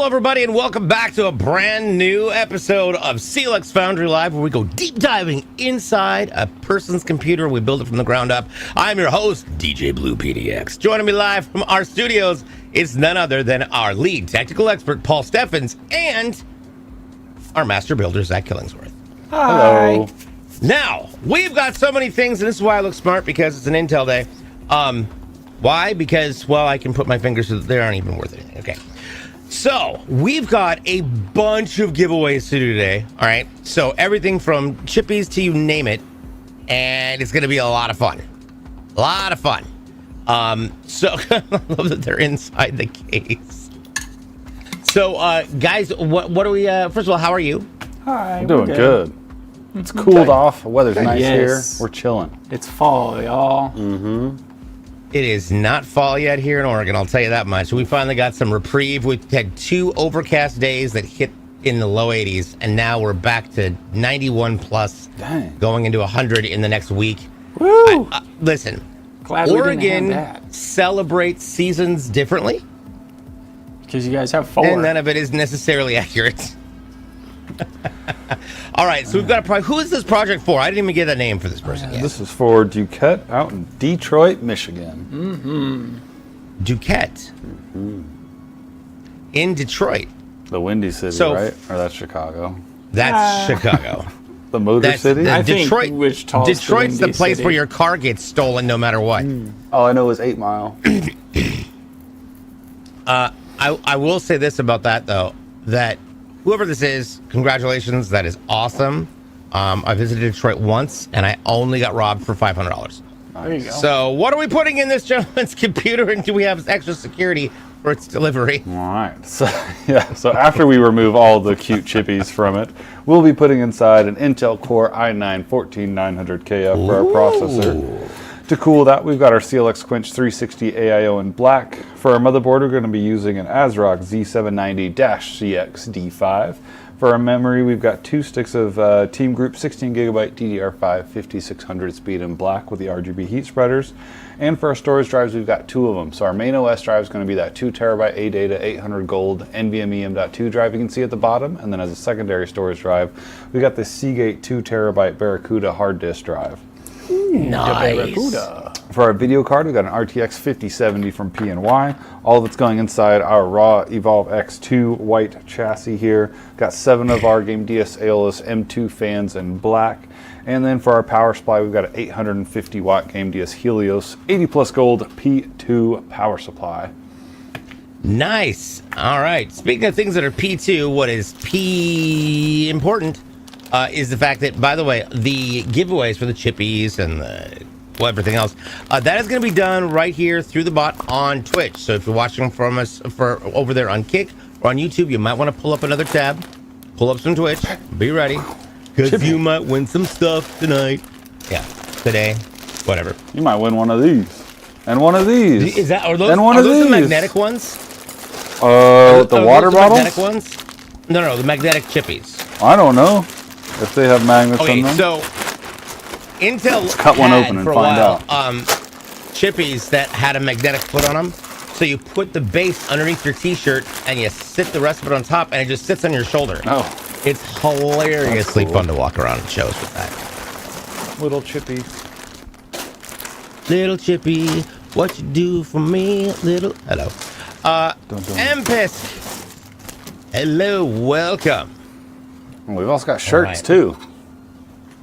Hello, everybody, and welcome back to a brand new episode of CLX Foundry Live, where we go deep diving inside a person's computer. We build it from the ground up. I'm your host, DJ Blue PDX. Joining me live from our studios is none other than our lead technical expert, Paul Steffens, and our master builder, Zach Killingsworth. Hi. Hello. Now, we've got so many things, and this is why I look smart, because it's an Intel day. Why? Because, well, I can put my fingers so that they aren't even worth anything. Okay. So, we've got a bunch of giveaways to do today. All right. So, everything from chippies to you name it. And it's going to be a lot of fun. A lot of fun. So, I love that they're inside the case. So, guys, what are we, first of all, how are you? Hi. I'm doing good. It's cooled off. The weather's nice here. We're chilling. It's fall, y'all. Mm-hmm. It is not fall yet here in Oregon, I'll tell you that much. We finally got some reprieve. We've had 2 overcast days that hit in the low 80s, and now we're back to 91 plus, Dang. going into 100 in the next week. Woo! Listen, Glad we didn't Oregon have that. celebrates seasons differently, Because you guys have 4. and none of it is necessarily accurate. All right, so we've got a project. Who is this project for? I didn't even get a name for this person yet. This is for Duquette out in Detroit, Michigan. Mm-hmm. Duquette. In Detroit. The Windy City, So- right? Or that's Chicago. That's Chicago. The Motor City? I think Detroit. Wichita's the Detroit's the Windy place City. where your car gets stolen no matter what. All I know is 8 Mile. I will say this about that, though, that whoever this is, congratulations. That is awesome. I visited Detroit once, and I only got robbed for $500. There you go. So what are we putting in this gentleman's computer, and do we have extra security for its delivery? All right. So, so after we remove all the cute chippies from it, we'll be putting inside an Intel Core i9-14900KF for our processor. To cool that, we've got our CLX Quench 360 AIO in black. For our motherboard, we're going to be using an ASRock Z790-CX D5. For our memory, we've got 2 sticks of Team Group 16GB DDR5 5600 speed in black with the RGB heat spreaders. And for our storage drives, we've got 2 of them. So our main OS drive is going to be that 2TB ADATA 800 gold NVMe M.2 drive you can see at the bottom. And then as a secondary storage drive, we got the Seagate 2TB Barracuda hard disk drive. Nice. For our video card, we've got an RTX 5070 from PNY. All that's going inside our raw Evolve X2 white chassis here. Got 7 of our Game DS Aeolus M2 fans in black. And then for our power supply, we've got an 850 watt Game DS Helios 80 plus gold P2 power supply. Nice. All right. Speaking of things that are P2, what is P important is the fact that, by the way, the giveaways for the chippies and everything else, that is going to be done right here through the bot on Twitch. So if you're watching from us over there on Kick or on YouTube, you might want to pull up another tab, pull up some Twitch, be ready, because you might win some stuff tonight. Yeah, today, whatever. You might win one of these. And one of these. Is that, are those, and one are of those these. the magnetic ones? The water those bottles? magnetic ones? No, the magnetic chippies. I don't know if they have magnets Okay, in them. so Intel Let's cut one had open and for a find while out. chippies that had a magnetic foot on them. So you put the base underneath your t-shirt and you sit the rest of it on top, and it just sits on your shoulder. Oh, It's hilariously cool. fun to walk around in shows with that. little chippy. Little chippy, what you do for me, little... Hello. Empisk. Hello, welcome. We've also got shirts right. too.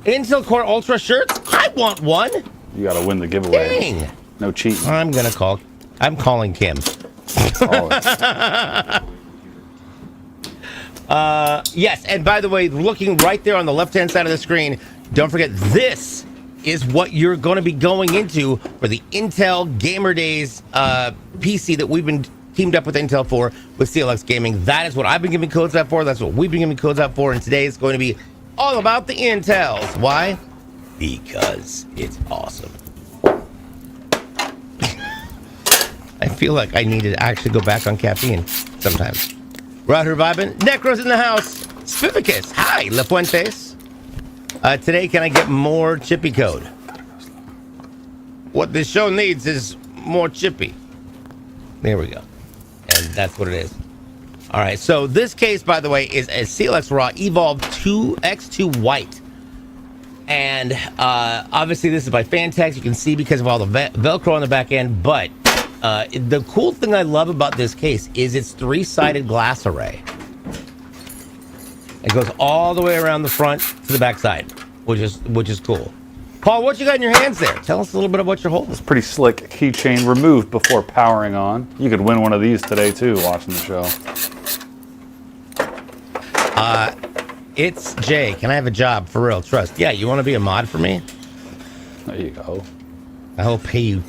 Intel Core Ultra shirts? I want one. You got to win the giveaway. Dang. No cheating. I'm calling Kim. Always. Yes, and by the way, looking right there on the left-hand side of the screen, don't forget, this is what you're going to be going into for the Intel Gamer Days PC that we've been teamed up with Intel for with CLX Gaming. That is what I've been giving codes out for. That's what we've been giving codes out for, and today is going to be all about the Intels. Why? Because it's awesome. I feel like I need to actually go back on caffeine sometimes. We're out here vibing. Necro's in the house. Spificus. Hi, La Fuentes. Today, can I get more chippy code? What this show needs is more chippy. There we go. And that's what it is. All right, so this case, by the way, is a CLX Raw Evolved 2X2 White. And obviously this is by Fantex. You can see because of all the Velcro on the back end. But the cool thing I love about this case is its 3-sided glass array. It goes all the way around the front to the back side, which is cool. Paul, what you got in your hands there? Tell us a little bit of what you're holding. It's pretty slick keychain removed before powering on. You could win one of these today too, watching the show. It's Jay. Can I have a job for real? Trust. Yeah, you want to be a mod for me? There you go. I will pay you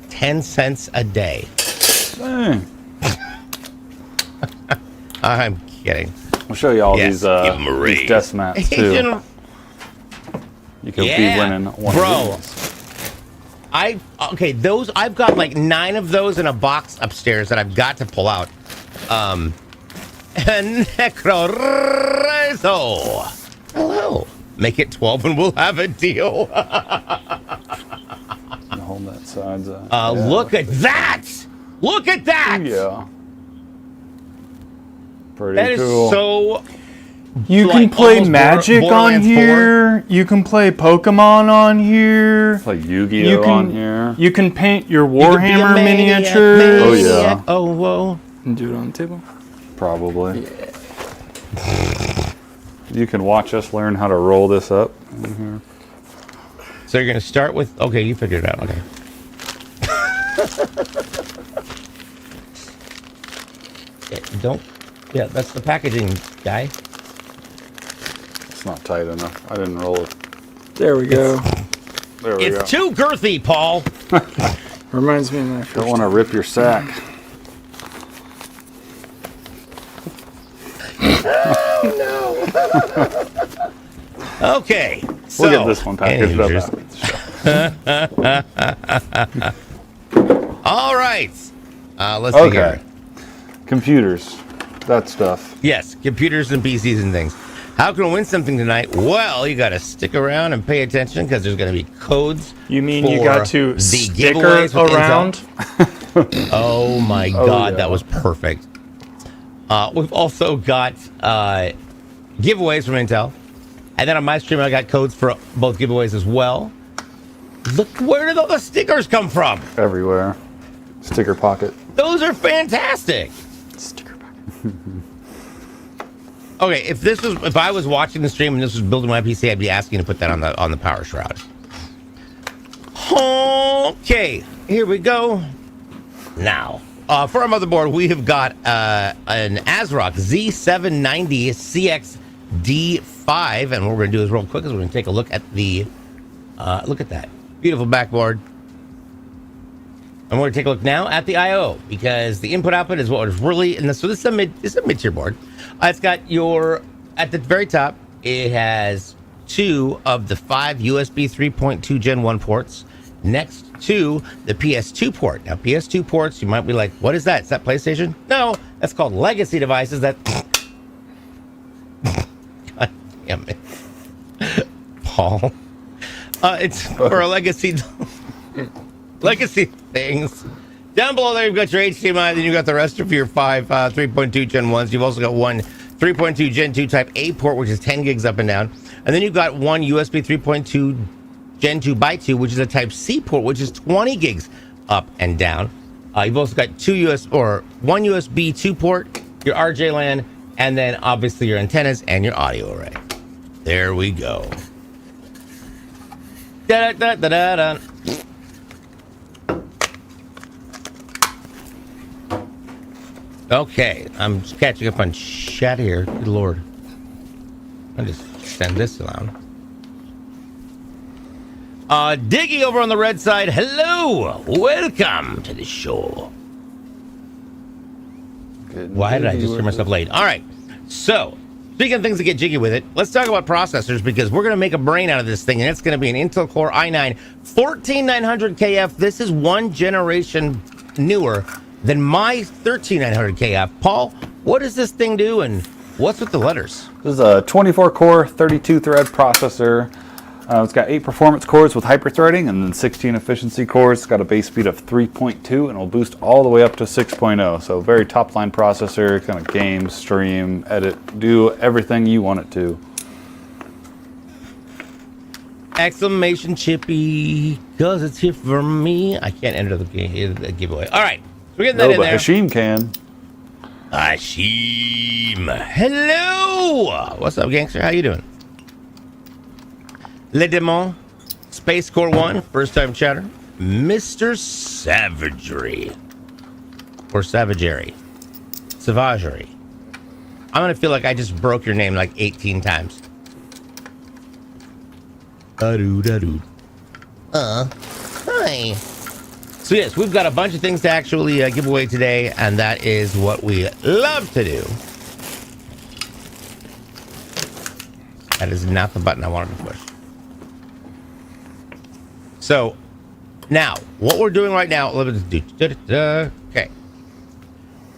10 cents a day. Dang. I'm kidding. I'll show you all Yes, give 'em a raise. these desk mats too. You could be winning one bro. of these. Those I've got like 9 of those in a box upstairs that I've got to pull out. Necrorezo. Hello. Make it 12 and we'll have a deal. Hold that sides up. Look at that. Look at that. Yeah. Pretty That is cool. so. You Like can play almost Magic on Borderlands 4. here. You can play Pokemon on here. Play Yu-Gi-Oh on here. You can paint your You could be a Warhammer maniac, miniatures. Oh, yeah. maniac. Oh, whoa. And do it on the table. Probably. You can watch us learn how to roll this up. So you're gonna start with. Okay, you figured it out. Okay. Don't. Yeah, that's the packaging guy. It's not tight enough. I didn't roll it. There we go. There we go. It's too girthy, Paul. Reminds me of my first. Don't want to rip your sack. Okay. So, We'll get this one packaged up after the show. All right. Let's see Okay. here. Computers. That stuff. Yes, computers and PCs and things. How can we win something tonight? Well, you got to stick around and pay attention because there's going to be codes. You mean you for got to the sticker giveaways with around? Intel. Oh my God, yeah. that was perfect. We've also got giveaways from Intel. And then on my stream, I got codes for both giveaways as well. Look, where did all the stickers come from? Everywhere. Sticker pocket. Those are fantastic. Sticker pack. Okay, if I was watching the stream and this was building my PC, I'd be asking to put that on the power shroud. Okay, here we go. Now, for our motherboard, we have got an ASRock Z790 CX-D5, and what we're going to do is real quick is we're going to take a look at the look at that beautiful backboard. And we're going to take a look now at the I/O because the input-output is what was really in this. So this is a mid-tier board. It's got your, at the very top, it has 2 of the 5 USB 3.2 Gen 1 ports next to the PS2 port. Now, PS2 ports, you might be like, what is that? Is that PlayStation? No, that's called legacy devices that... God damn it. Paul. It's for a legacy... legacy things. Down below there, you've got your HDMI, then you've got the rest of your 5 3.2 Gen 1s. You've also got one 3.2 Gen 2 Type A port, which is 10 gigs up and down. And then you've got one USB 3.2 Gen 2 by 2, which is a Type C port, which is 20 gigs up and down. You've also got one USB 2 port, your RJ LAN, and then obviously your antennas and your audio array. There we go. Da-da-da-da-da-da. Okay, I'm just catching up on chat here. Good Lord. I'll just send this down. Diggy over on the red side. Hello. Welcome to the show. Why did I just hear myself late? All right. So, speaking of things that get jiggy with it, let's talk about processors because we're going to make a brain out of this thing, and it's going to be an Intel Core i9 14900KF. This is one generation newer than my 13900KF. Paul, what does this thing do, and what's with the letters? This is a 24-core, 32-thread processor. It's got 8 performance cores with hyperthreading and then 16 efficiency cores. It's got a base speed of 3.2 and will boost all the way up to 6.0. So very top line processor, kind of game, stream, edit, do everything you want it to. Exclamation Chippy, because it's here for me. I can't enter the giveaway. All right, so we're getting that No, in but there. Hashim can. Hashim, hello. What's up, gangster? How you doing? Le Demon, Space Core 1, first time chatter. Mr. Savagery. Or Savagery. Savagery. I'm going to feel like I just broke your name like 18 times. Da-doo. Hi. So yes, we've got a bunch of things to actually give away today, and that is what we love to do. That is not the button I wanted to push. So now, what we're doing right now, okay.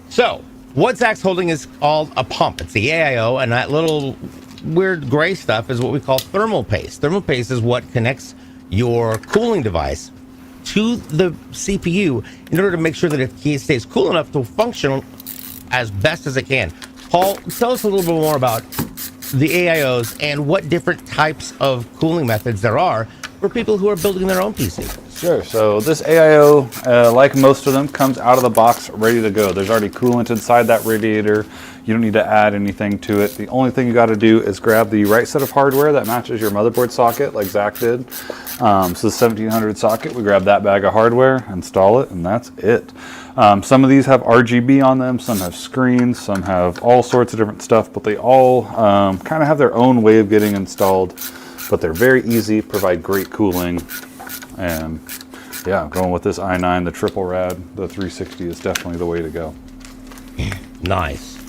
So what Zach's holding is called a pump. It's the AIO, and that little weird gray stuff is what we call thermal paste. Thermal paste is what connects your cooling device to the CPU in order to make sure that it stays cool enough to function as best as it can. Paul, tell us a little bit more about the AIOs and what different types of cooling methods there are for people who are building their own PC. Sure. So this AIO, like most of them, comes out of the box ready to go. There's already coolant inside that radiator. You don't need to add anything to it. The only thing you got to do is grab the right set of hardware that matches your motherboard socket, like Zach did. So the 1700 socket, we grab that bag of hardware, install it, and that's it. Some of these have RGB on them, some have screens, some have all sorts of different stuff, but they all kind of have their own way of getting installed. But they're very easy, provide great cooling, and yeah, going with this i9, the triple rad, the 360 is definitely the way to go. Nice.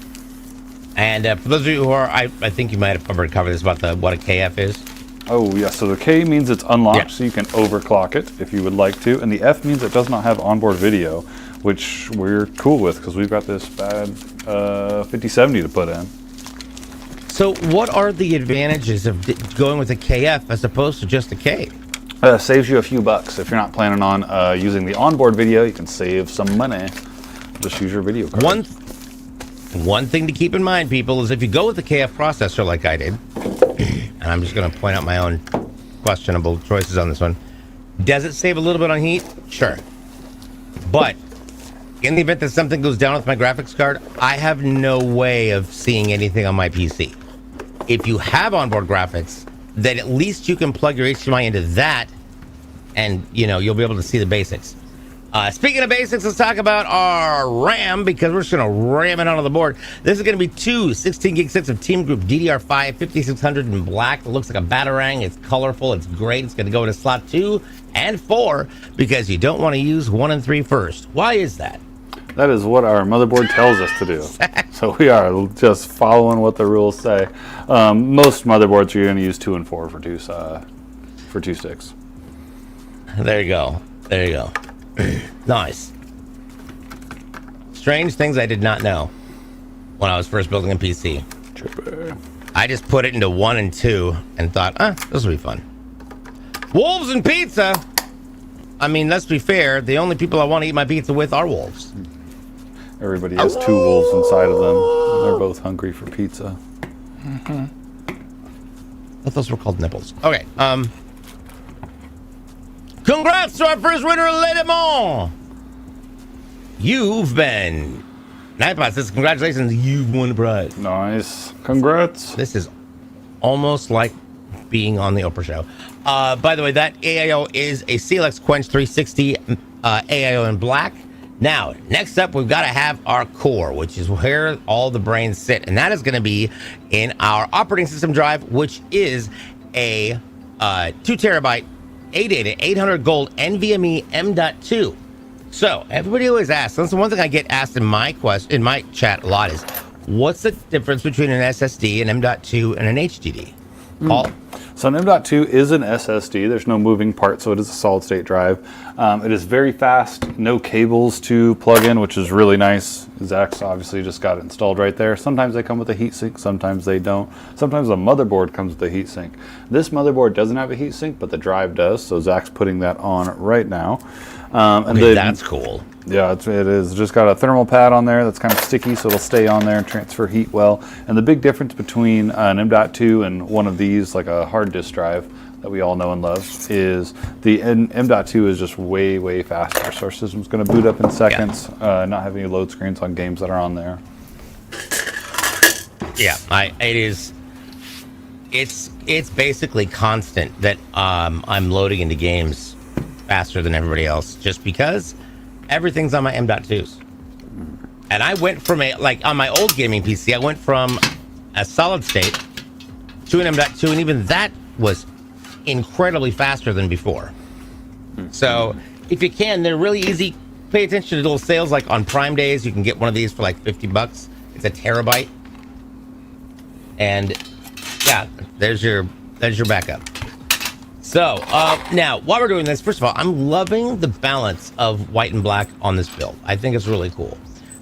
And for those of you who are, I think you might have covered this about what a KF is. Oh yeah, so the K means it's unlocked, Yeah. so you can overclock it if you would like to, and the F means it does not have onboard video, which we're cool with because we've got this bad 5070 to put in. So what are the advantages of going with a KF as opposed to just a K? Saves you a few bucks. If you're not planning on using the onboard video, you can save some money. Just use your video card. One thing to keep in mind, people, is if you go with the KF processor like I did, and I'm just going to point out my own questionable choices on this one, does it save a little bit on heat? Sure. But in the event that something goes down with my graphics card, I have no way of seeing anything on my PC. If you have onboard graphics, then at least you can plug your HDMI into that, and you'll be able to see the basics. Speaking of basics, let's talk about our RAM, because we're just going to ram it onto the board. This is going to be two 16 gig sets of Team Group DDR5 5600 in black. It looks like a Batarang. It's colorful. It's great. It's going to go into slot 2 and 4 because you don't want to use 1 and 3 first. Why is that? That is what our motherboard tells us to do. So we are just following what the rules say. Most motherboards, you're going to use 2 and 4 for two sticks. There you go. There you go. Nice. Strange things I did not know when I was first building a PC. Chipper. I just put it into 1 and 2 and thought, this will be fun. Wolves and pizza. I mean, let's be fair. The only people I want to eat my pizza with are wolves. Everybody has 2 wolves inside of them. And they're both hungry for pizza. I thought those were called nipples. Okay. Congrats to our first winner, Le Demon. You've been... Nightbot says, congratulations, you've won the prize. Nice. Congrats. This is almost like being on the Oprah show. By the way, that AIO is a CLX Quench 360 AIO in black. Now, next up, we've got to have our core, which is where all the brains sit. And that is going to be in our operating system drive, which is a 2 terabyte ADATA 800 gold NVMe M.2. So everybody always asks, that's the one thing I get asked in my chat a lot is, what's the difference between an SSD, an M.2, and an HDD? Paul? So an M.2 is an SSD. There's no moving part, so it is a solid-state drive. It is very fast, no cables to plug in, which is really nice. Zach's obviously just got it installed right there. Sometimes they come with a heatsink, sometimes they don't. Sometimes the motherboard comes with a heatsink. This motherboard doesn't have a heatsink, but the drive does, so Zach's putting that on right now. And then, that's cool. Yeah, it is. Just got a thermal pad on there that's kind of sticky, so it'll stay on there and transfer heat well. And the big difference between an M.2 and one of these, like a hard disk drive that we all know and love, is the M.2 is just way, way faster. So our system's going to boot up in seconds, not have any load screens on games that are on there. Yeah, it's basically constant that I'm loading into games faster than everybody else, just because everything's on my M.2s. And I went from on my old gaming PC, I went from a solid state to an M.2, and even that was incredibly faster than before. So if you can, they're really easy. Pay attention to little sales, like on Prime days, you can get one of these for like $50. It's a terabyte. And yeah, there's your backup. So now, while we're doing this, first of all, I'm loving the balance of white and black on this build. I think it's really cool.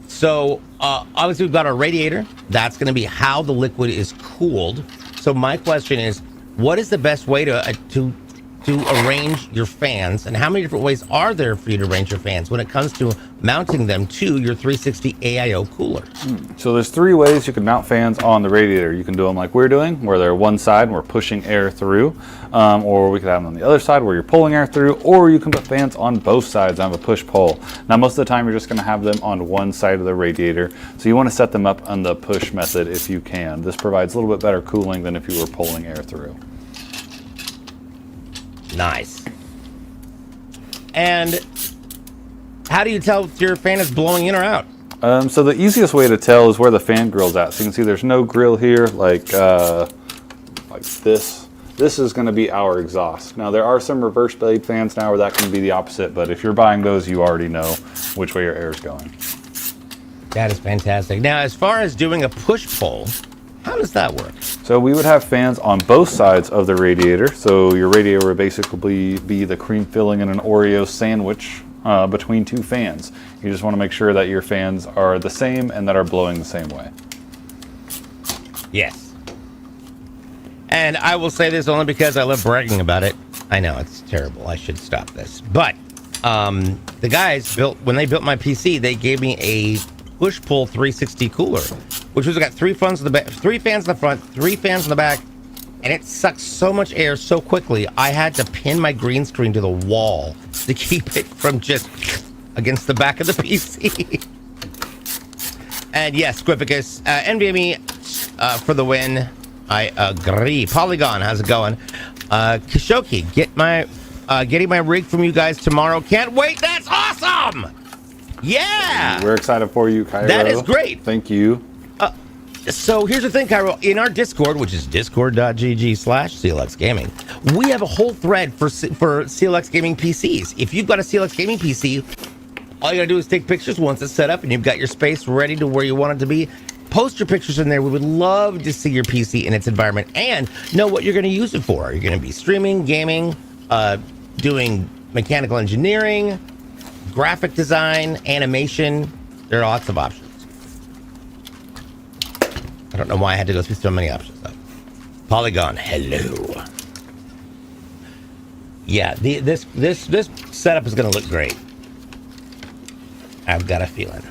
So obviously we've got our radiator. That's going to be how the liquid is cooled. So my question is, what is the best way to arrange your fans, and how many different ways are there for you to arrange your fans when it comes to mounting them to your 360 AIO cooler? So there's 3 ways you can mount fans on the radiator. You can do them like we're doing, where they're one side and we're pushing air through, or we could have them on the other side where you're pulling air through, or you can put fans on both sides and have a push-pull. Now most of the time you're just going to have them on one side of the radiator, so you want to set them up on the push method if you can. This provides a little bit better cooling than if you were pulling air through. Nice. And how do you tell if your fan is blowing in or out? So the easiest way to tell is where the fan grill's at. So you can see there's no grill here, like this. This is going to be our exhaust. Now there are some reverse blade fans now where that can be the opposite, but if you're buying those, you already know which way your air is going. That is fantastic. Now, as far as doing a push-pull, how does that work? So we would have fans on both sides of the radiator. So your radiator would basically be the cream filling in an Oreo sandwich between 2 fans. You just want to make sure that your fans are the same and that are blowing the same way. Yes. And I will say this only because I love bragging about it. I know it's terrible. I should stop this. But the guys when they built my PC, they gave me a push-pull 360 cooler, which was got 3 fans in the back, 3 fans in the front, 3 fans in the back, and it sucks so much air so quickly. I had to pin my green screen to the wall to keep it from just against the back of the PC. And yes, Squifficus, NVMe for the win. I agree. Polygon, how's it going? Kishoki, getting my rig from you guys tomorrow. Can't wait. That's awesome. Yeah. We're excited for you, Cairo. That is great. Thank you. So here's the thing, Cairo. In our Discord, which is discord.gg/CLX Gaming, we have a whole thread for CLX Gaming PCs. If you've got a CLX Gaming PC, all you gotta do is take pictures once it's set up and you've got your space ready to where you want it to be. Post your pictures in there. We would love to see your PC in its environment and know what you're going to use it for. You're going to be streaming, gaming, doing mechanical engineering, graphic design, animation. There are lots of options. I don't know why I had to go through so many options, though. Polygon, hello. Yeah, this setup is going to look great. I've got a feeling.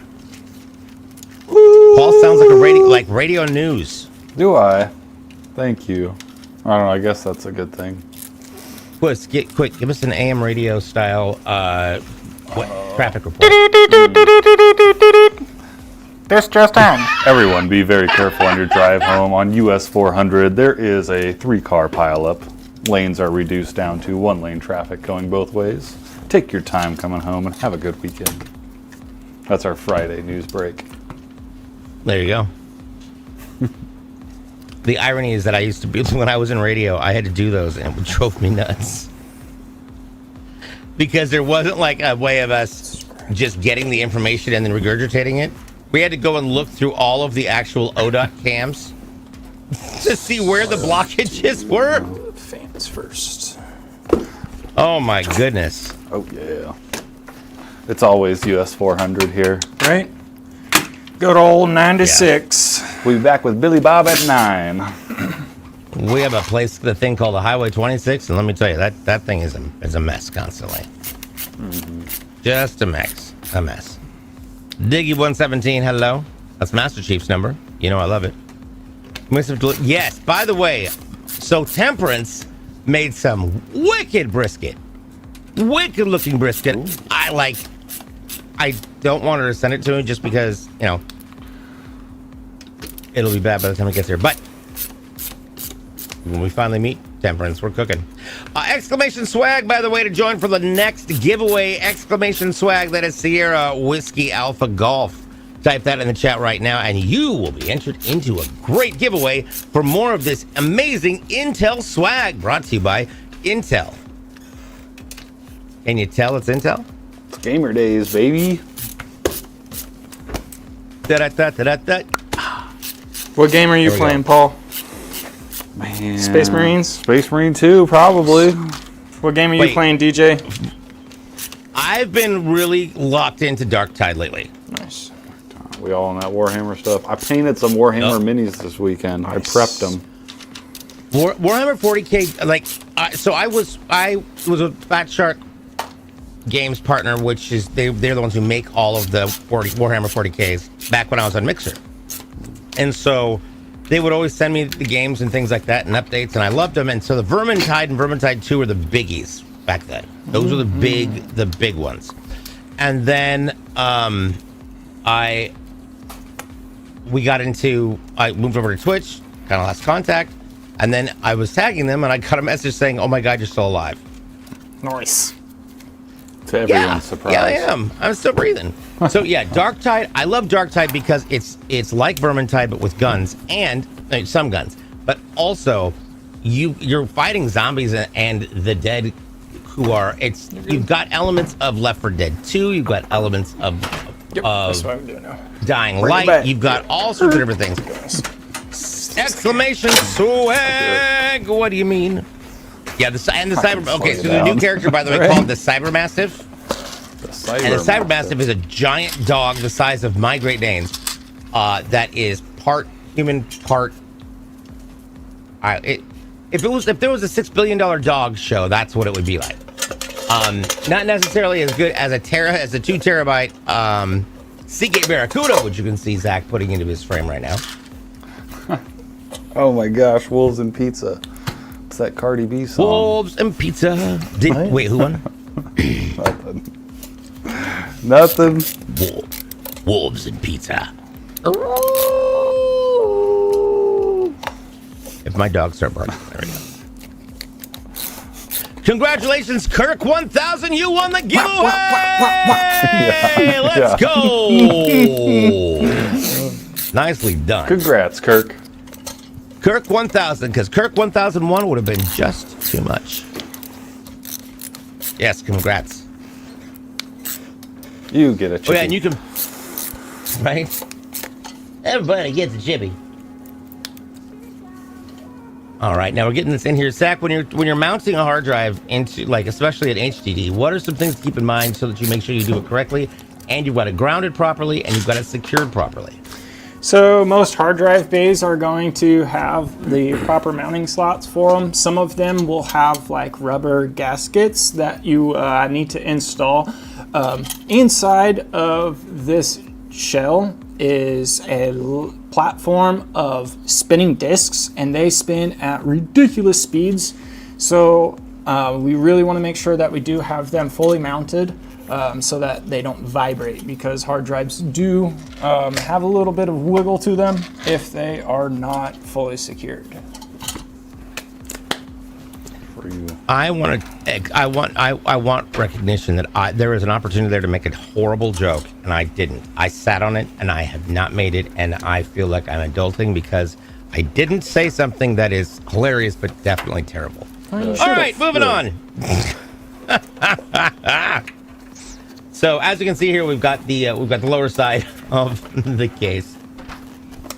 Paul sounds like radio news. Do I? Thank you. I don't know. I guess that's a good thing. Quiz, get quick. Give us an AM radio style traffic report. This just in. Everyone, be very careful on your drive home. On US 400, there is a 3-car pileup. Lanes are reduced down to 1-lane traffic going both ways. Take your time coming home and have a good weekend. That's our Friday news break. There you go. The irony is that I used to be, when I was in radio, I had to do those and it drove me nuts. Because there wasn't like a way of us just getting the information and then regurgitating it. We had to go and look through all of the actual ODOT cams to see where the blockages were. Fans first. Oh my goodness. Oh yeah. It's always US 400 here. Right? Good old 96. We'll be back with Billy Bob at 9. We have the thing called the Highway 26, and let me tell you, that thing is a mess constantly. Just a mess. Diggy 117, hello. That's Master Chief's number. You know I love it. Yes, by the way, so Temperance made some wicked brisket. Wicked looking brisket. Ooh. I don't want her to send it to me just because, you know, it'll be bad by the time it gets here. But when we finally meet Temperance, we're cooking. Exclamation swag, by the way, to join for the next giveaway. Exclamation swag, that is Sierra Whiskey Alpha Golf. Type that in the chat right now, and you will be entered into a great giveaway for more of this amazing Intel swag brought to you by Intel. Can you tell it's Intel? It's gamer days, baby. Da-da-da-da-da-da. What game are you playing, Paul? Man. Space Marines? Space Marine 2, probably. What game are you playing, DJ? I've been really locked into Dark Tide lately. Nice. We all on that Warhammer stuff. I painted some Warhammer minis this weekend. Nice. I prepped them. Warhammer 40K, like, so I was a Fat Shark Games partner, which is they're the ones who make all of the Warhammer 40Ks back when I was on Mixer, and so they would always send me the games and things like that and updates, and I loved them. And so the Vermintide and Vermintide 2 were the biggies back then. Those were the big ones. And then I moved over to Twitch, kind of lost contact, and then I was tagging them, and I got a message saying, "Oh my God, you're still alive." Nice. To everyone's surprise. Yeah, I am. I'm still breathing. So yeah, Dark Tide. I love Dark Tide because it's like Vermintide but with guns and some guns, but also you're fighting zombies and the dead who are. You've got elements of Left 4 Dead 2. You've got elements of that's what I'm doing now. Dying Light. You've got all sorts of different things. Exclamation swag. What do you mean? Yeah, the cyber. Okay, so the new character, by the way, called the Cyber Mastiff. And the Cyber Mastiff is a giant dog the size of my Great Danes, that is part human, part. If there was a $6 billion dog show, that's what it would be like. Not necessarily as good as a 2 terabyte Seagate Barracuda, which you can see Zach putting into his frame right now. Oh my gosh, Wolves and Pizza. It's that Cardi B song. Wolves and Pizza. Wait, who won? Nothing. Wolves and Pizza. If my dogs start barking, there we go. Congratulations, Kirk 1000. You won the giveaway. Let's go. Nicely done. Congrats, Kirk. Kirk 1000, because Kirk 1001 would have been just too much. Yes, congrats. You get a chippy. Oh yeah, and you can, right? Everybody gets a chippy. All right, now we're getting this in here. Zach, when you're mounting a hard drive into, like, especially an HDD, what are some things to keep in mind so that you make sure you do it correctly, and you've got it grounded properly, and you've got it secured properly? So most hard drive bays are going to have the proper mounting slots for them. Some of them will have like rubber gaskets that you need to install. Inside of this shell is a platform of spinning discs, and they spin at ridiculous speeds. So we really want to make sure that we do have them fully mounted so that they don't vibrate, because hard drives do have a little bit of wiggle to them if they are not fully secured. For you. I want recognition that there was an opportunity there to make a horrible joke, and I didn't. I sat on it, and I have not made it, and I feel like I'm adulting because I didn't say something that is hilarious but definitely terrible. All right, moving on. So as you can see here, we've got the lower side of the case.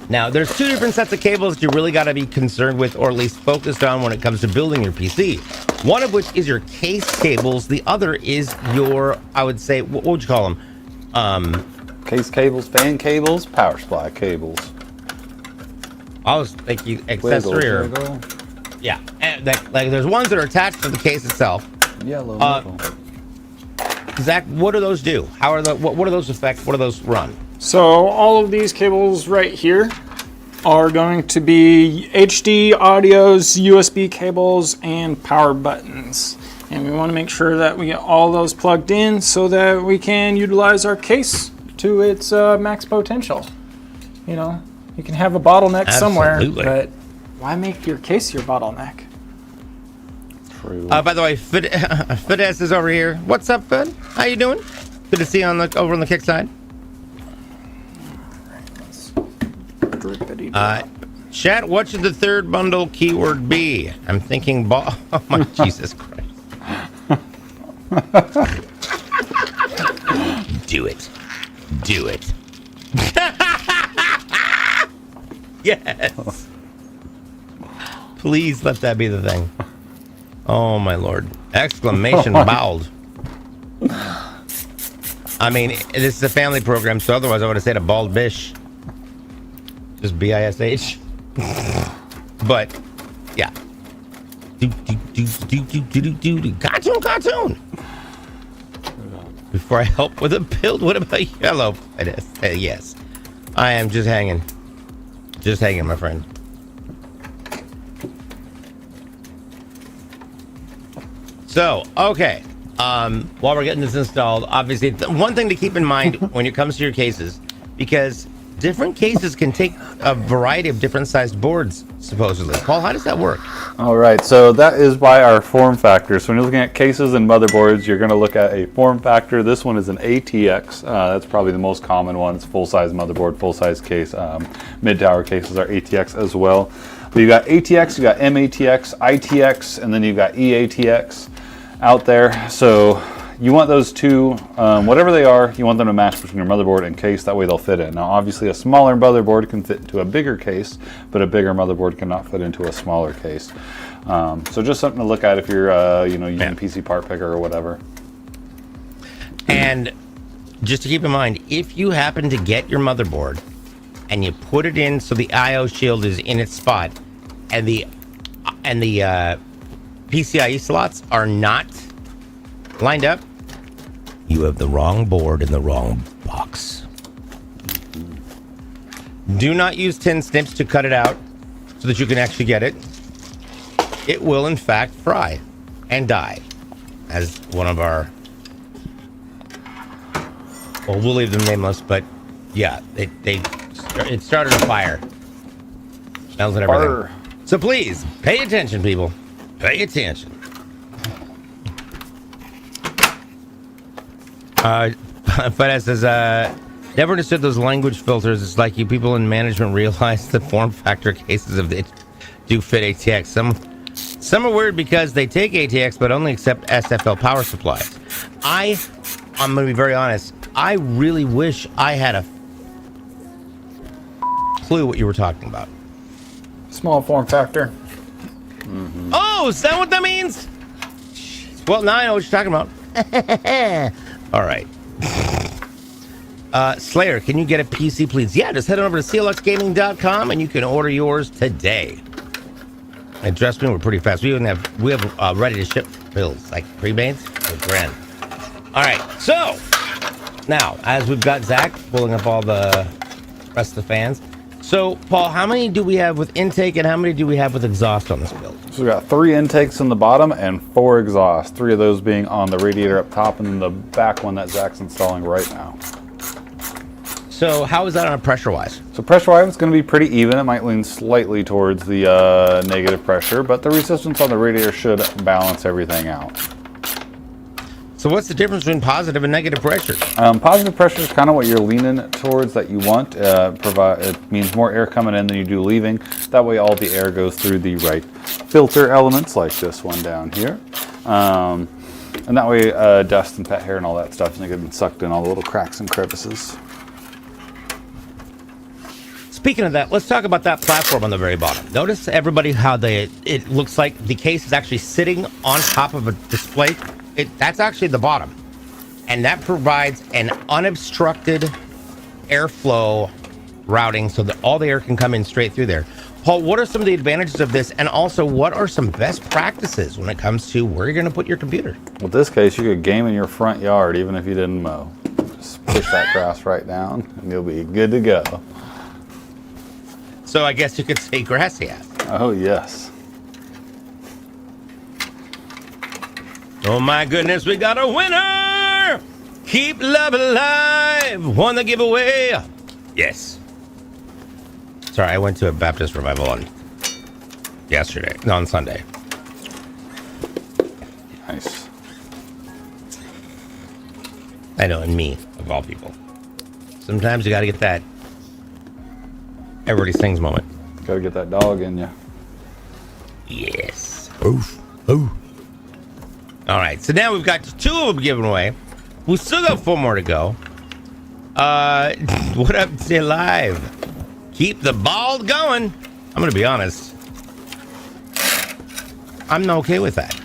Now, there's two different sets of cables that you really got to be concerned with, or at least focused on when it comes to building your PC. One of which is your case cables. The other is your, I would say, what would you call them? Case cables, fan cables, power supply cables. I was thinking accessory or wiggle. yeah, and like there's ones that are attached to the case itself. Yellow. Zach, what do those do? How are what do those affect? What do those run? So all of these cables right here are going to be HD audios, USB cables, and power buttons. And we want to make sure that we get all those plugged in so that we can utilize our case to its max potential. You know, you can have a bottleneck somewhere, but why make your case your bottleneck? By the way, Fidesz is over here. What's up, Fid? How you doing? Good to see you over on the kick side. Chat, what should the third bundle keyword be? I'm thinking ball. Oh my Jesus Christ. Do it. Do it. Yes. Please let that be the thing. Oh my Lord. Exclamation bowled. I mean, this is a family program, so otherwise I would have said a bald bish. Just B-I-S-H. But, yeah. Cartoon. Before I help with a build, what about yellow? Yes. I am just hanging. Just hanging, my friend. So, okay. While we're getting this installed, obviously, one thing to keep in mind when it comes to your cases, because different cases can take a variety of different sized boards, supposedly. Paul, how does that work? All right, so that is by our form factor. So when you're looking at cases and motherboards, you're going to look at a form factor. This one is an ATX. That's probably the most common one. It's full-size motherboard, full-size case. Mid-tower cases are ATX as well. But you got ATX, you got MATX, ITX, and then you've got EATX out there. So you want those two, whatever they are, you want them to match between your motherboard and case. That way they'll fit in. Now, obviously, a smaller motherboard can fit into a bigger case, but a bigger motherboard cannot fit into a smaller case. So just something to look at if you're, using PC Part Picker or whatever. And just to keep in mind, if you happen to get your motherboard and you put it in so the I/O shield is in its spot, and the PCIe slots are not lined up, you have the wrong board in the wrong box. Do not use tin snips to cut it out so that you can actually get it. It will in fact fry and die, as one of our, well, we'll leave them nameless, but yeah, it started a fire. Smells and everything. Fire. So please pay attention, people. Pay attention. Fedez says, never understood those language filters. It's like you people in management realize the form factor cases of it do fit ATX. Some are weird because they take ATX but only accept SFL power supplies. I'm going to be very honest. I really wish I had a clue what you were talking about. Small form factor. Mm-hmm. Oh, is that what that means? Jeez. Well, now I know what you're talking about. All right. Slayer, can you get a PC, please? Yeah, just head on over to clxgaming.com and you can order yours today. And trust me, we're pretty fast. We have ready to ship bills, like pre-mades. We're grand. All right, so now, as we've got Zach pulling up all the rest of the fans. So, Paul, how many do we have with intake and how many do we have with exhaust on this build? So we got 3 intakes in the bottom and 4 exhausts. 3 of those being on the radiator up top, and then the back one that Zach's installing right now. So how is that on a pressure-wise? So pressure-wise, it's going to be pretty even. It might lean slightly towards the negative pressure, but the resistance on the radiator should balance everything out. So what's the difference between positive and negative pressure? Positive pressure is kind of what you're leaning towards that you want. It means more air coming in than you do leaving. That way all the air goes through the right filter elements, like this one down here. And that way dust and pet hair and all that stuff isn't getting sucked in all the little cracks and crevices. speaking of that, let's talk about that platform on the very bottom. Notice everybody how it looks like the case is actually sitting on top of a display. That's actually the bottom. And that provides an unobstructed airflow routing so that all the air can come in straight through there. Paul, what are some of the advantages of this? And also, what are some best practices when it comes to where you're going to put your computer? With this case, you could game in your front yard even if you didn't mow. Just push that grass right down and you'll be good to go. So I guess you could say gracias. Oh, yes. Oh my goodness, we got a winner! Keep love alive! Won the giveaway! Yes. Sorry, I went to a Baptist revival on Sunday. Nice. I know, and me, of all people. Sometimes you gotta get that everybody sings moment. Gotta get that dog in you. Yes. Oof. Ooh. All right, so now we've got 2 of them given away. We still got 4 more to go. What up, stay live? Keep the ball going. I'm gonna be honest. I'm not okay with that.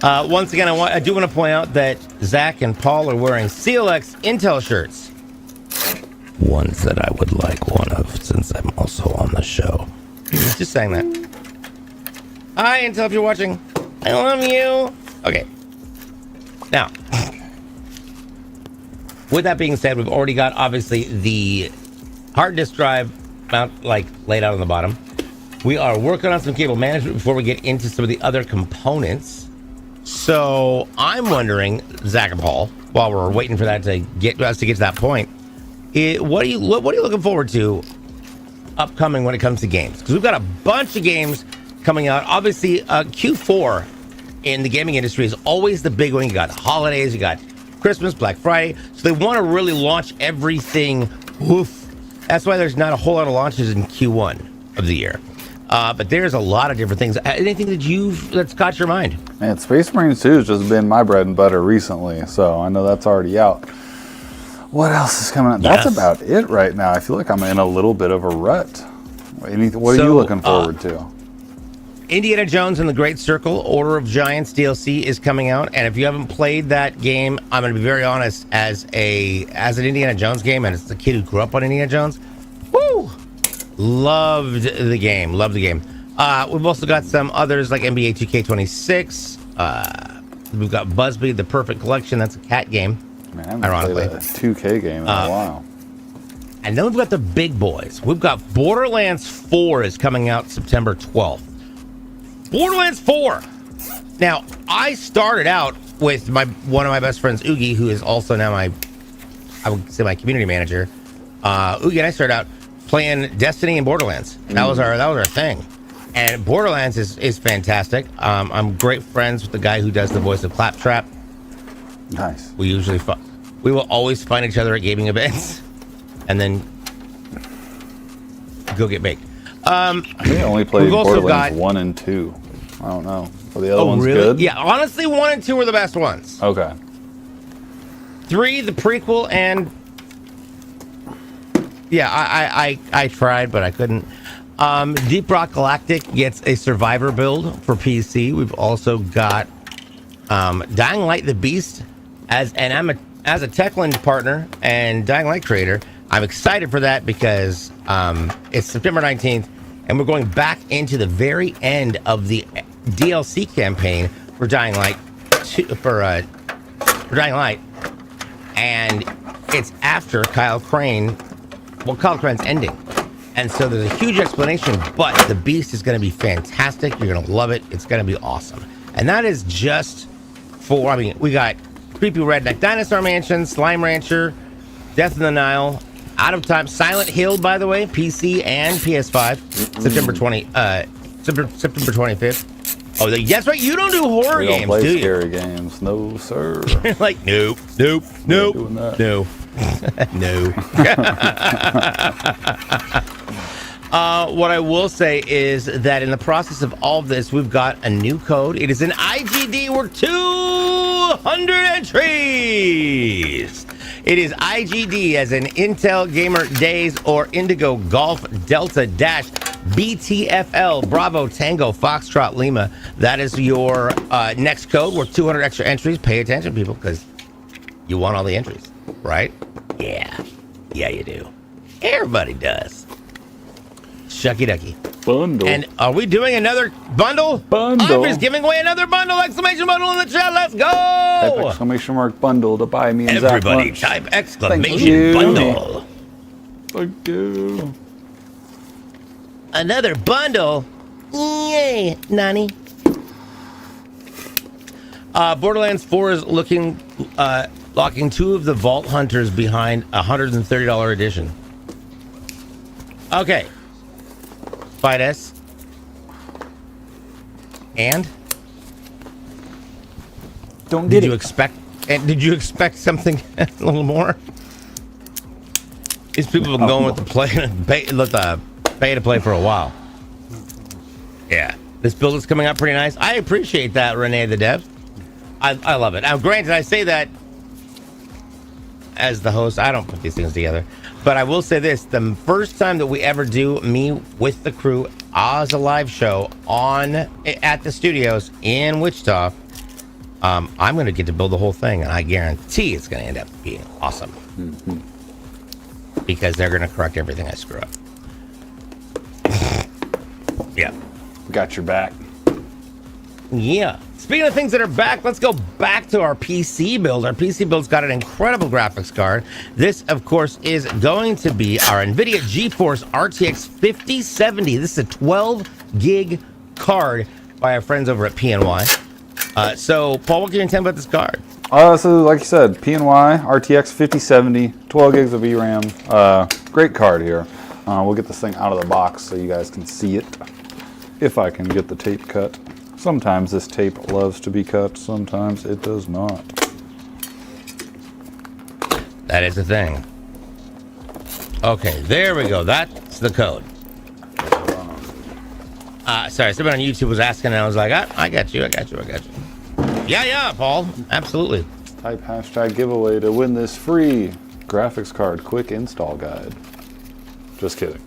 Once again, I do want to point out that Zach and Paul are wearing CLX Intel shirts. Ones that I would like one of, since I'm also on the show. Just saying that. Hi, Intel, if you're watching. I love you. Okay. Now, with that being said, we've already got, obviously, the hard disk drive mount, laid out on the bottom. We are working on some cable management before we get into some of the other components. So I'm wondering, Zach and Paul, while we're waiting for that to get us to that point, what are you looking forward to upcoming when it comes to games? Because we've got a bunch of games coming out. Obviously, Q4 in the gaming industry is always the big one. You got holidays, you got Christmas, Black Friday. So they want to really launch everything. Woof. That's why there's not a whole lot of launches in Q1 of the year. But there's a lot of different things. Anything that's caught your mind? Man, Space Marines 2 has just been my bread and butter recently, so I know that's already out. What else is coming out? Yes. That's about it right now. I feel like I'm in a little bit of a rut. What are you looking forward to? Indiana Jones and the Great Circle, Order of Giants DLC is coming out, and if you haven't played that game, I'm going to be very honest, as an Indiana Jones game, and as a kid who grew up on Indiana Jones, woo! Loved the game. We've also got some others like NBA 2K26. We've got Busby, The Perfect Collection. That's a cat game. Man, I haven't played a 2K game in a while. And then we've got the big boys. We've got Borderlands 4 is coming out September 12th. Borderlands 4. Now, I started out with one of my best friends, Oogie, who is also now my community manager. Oogie and I started out playing Destiny and Borderlands. That was our thing. And Borderlands is fantastic. I'm great friends with the guy who does the voice of Claptrap. Nice. We will always find each other at gaming events, and then go get baked. I think I only played Borderlands 1 and 2. I don't know. Are the other ones really? good? Yeah, honestly, 1 and 2 were the best ones. Okay. 3, the prequel, and yeah, I tried, but I couldn't. Deep Rock Galactic gets a survivor build for PC. We've also got Dying Light: The Beast as a Techland partner and Dying Light creator. I'm excited for that because it's September 19th, and we're going back into the very end of the DLC campaign for Dying Light for Dying Light, and it's after Kyle Crane's ending. And so there's a huge explanation, but the Beast is going to be fantastic. You're going to love it. It's going to be awesome. And that is just for, we got Creepy Redneck Dinosaur Mansion, Slime Rancher, Death in the Nile, Out of Time, Silent Hill, by the way, PC and PS5, September 25th. Oh, that's right. You don't do horror games, play do you? Scary games, no sir. Like nope. No. What I will say is that in the process of all of this, we've got a new code. It is an IGD. We're 2 100 entries. It is IGD as in Intel Gamer Days or Indigo Golf Delta Dash BTFL Bravo Tango Foxtrot Lima. That is your next code worth 200 extra entries. Pay attention, people, because you want all the entries, right? Yeah. Yeah, you do. Everybody does. Shucky ducky. Bundle. And are we doing another bundle? Bundle. I'm just giving away another bundle! Exclamation bundle in the chat. Let's go! Type exclamation mark bundle to buy me and Zach Everybody lunch. type Thank exclamation you. bundle. Thank you. Another bundle? Yay, Nani. Borderlands 4 is locking 2 of the Vault Hunters behind a $130 edition. Okay. Fight S. And? Don't get Did you it. expect? And did you expect something a little more? These people have been going with the pay to play for a while. Yeah, this build is coming up pretty nice. I appreciate that, Renee the Dev. I love it. Now, granted, I say that as the host. I don't put these things together, but I will say this: the first time that we ever do me with the crew as a live show at the studios in Wichita. I'm going to get to build the whole thing, and I guarantee it's going to end up being awesome. Mm-hmm. Because they're going to correct everything I screw up. Yeah. Got your back. Yeah. Speaking of things that are back, let's go back to our PC build. Our PC build's got an incredible graphics card. This, of course, is going to be our NVIDIA GeForce RTX 5070. This is a 12 gig card by our friends over at PNY. So, Paul, what can you tell me about this card? So like you said, PNY, RTX 5070, 12 gigs of VRAM. Great card here. We'll get this thing out of the box so you guys can see it. If I can get the tape cut. Sometimes this tape loves to be cut, sometimes it does not. That is the thing. Okay, there we go. That's the code. Sorry, somebody on YouTube was asking, and I was like, I got you. Yeah, Paul. Absolutely. Type hashtag giveaway to win this free graphics card quick install guide. Just kidding.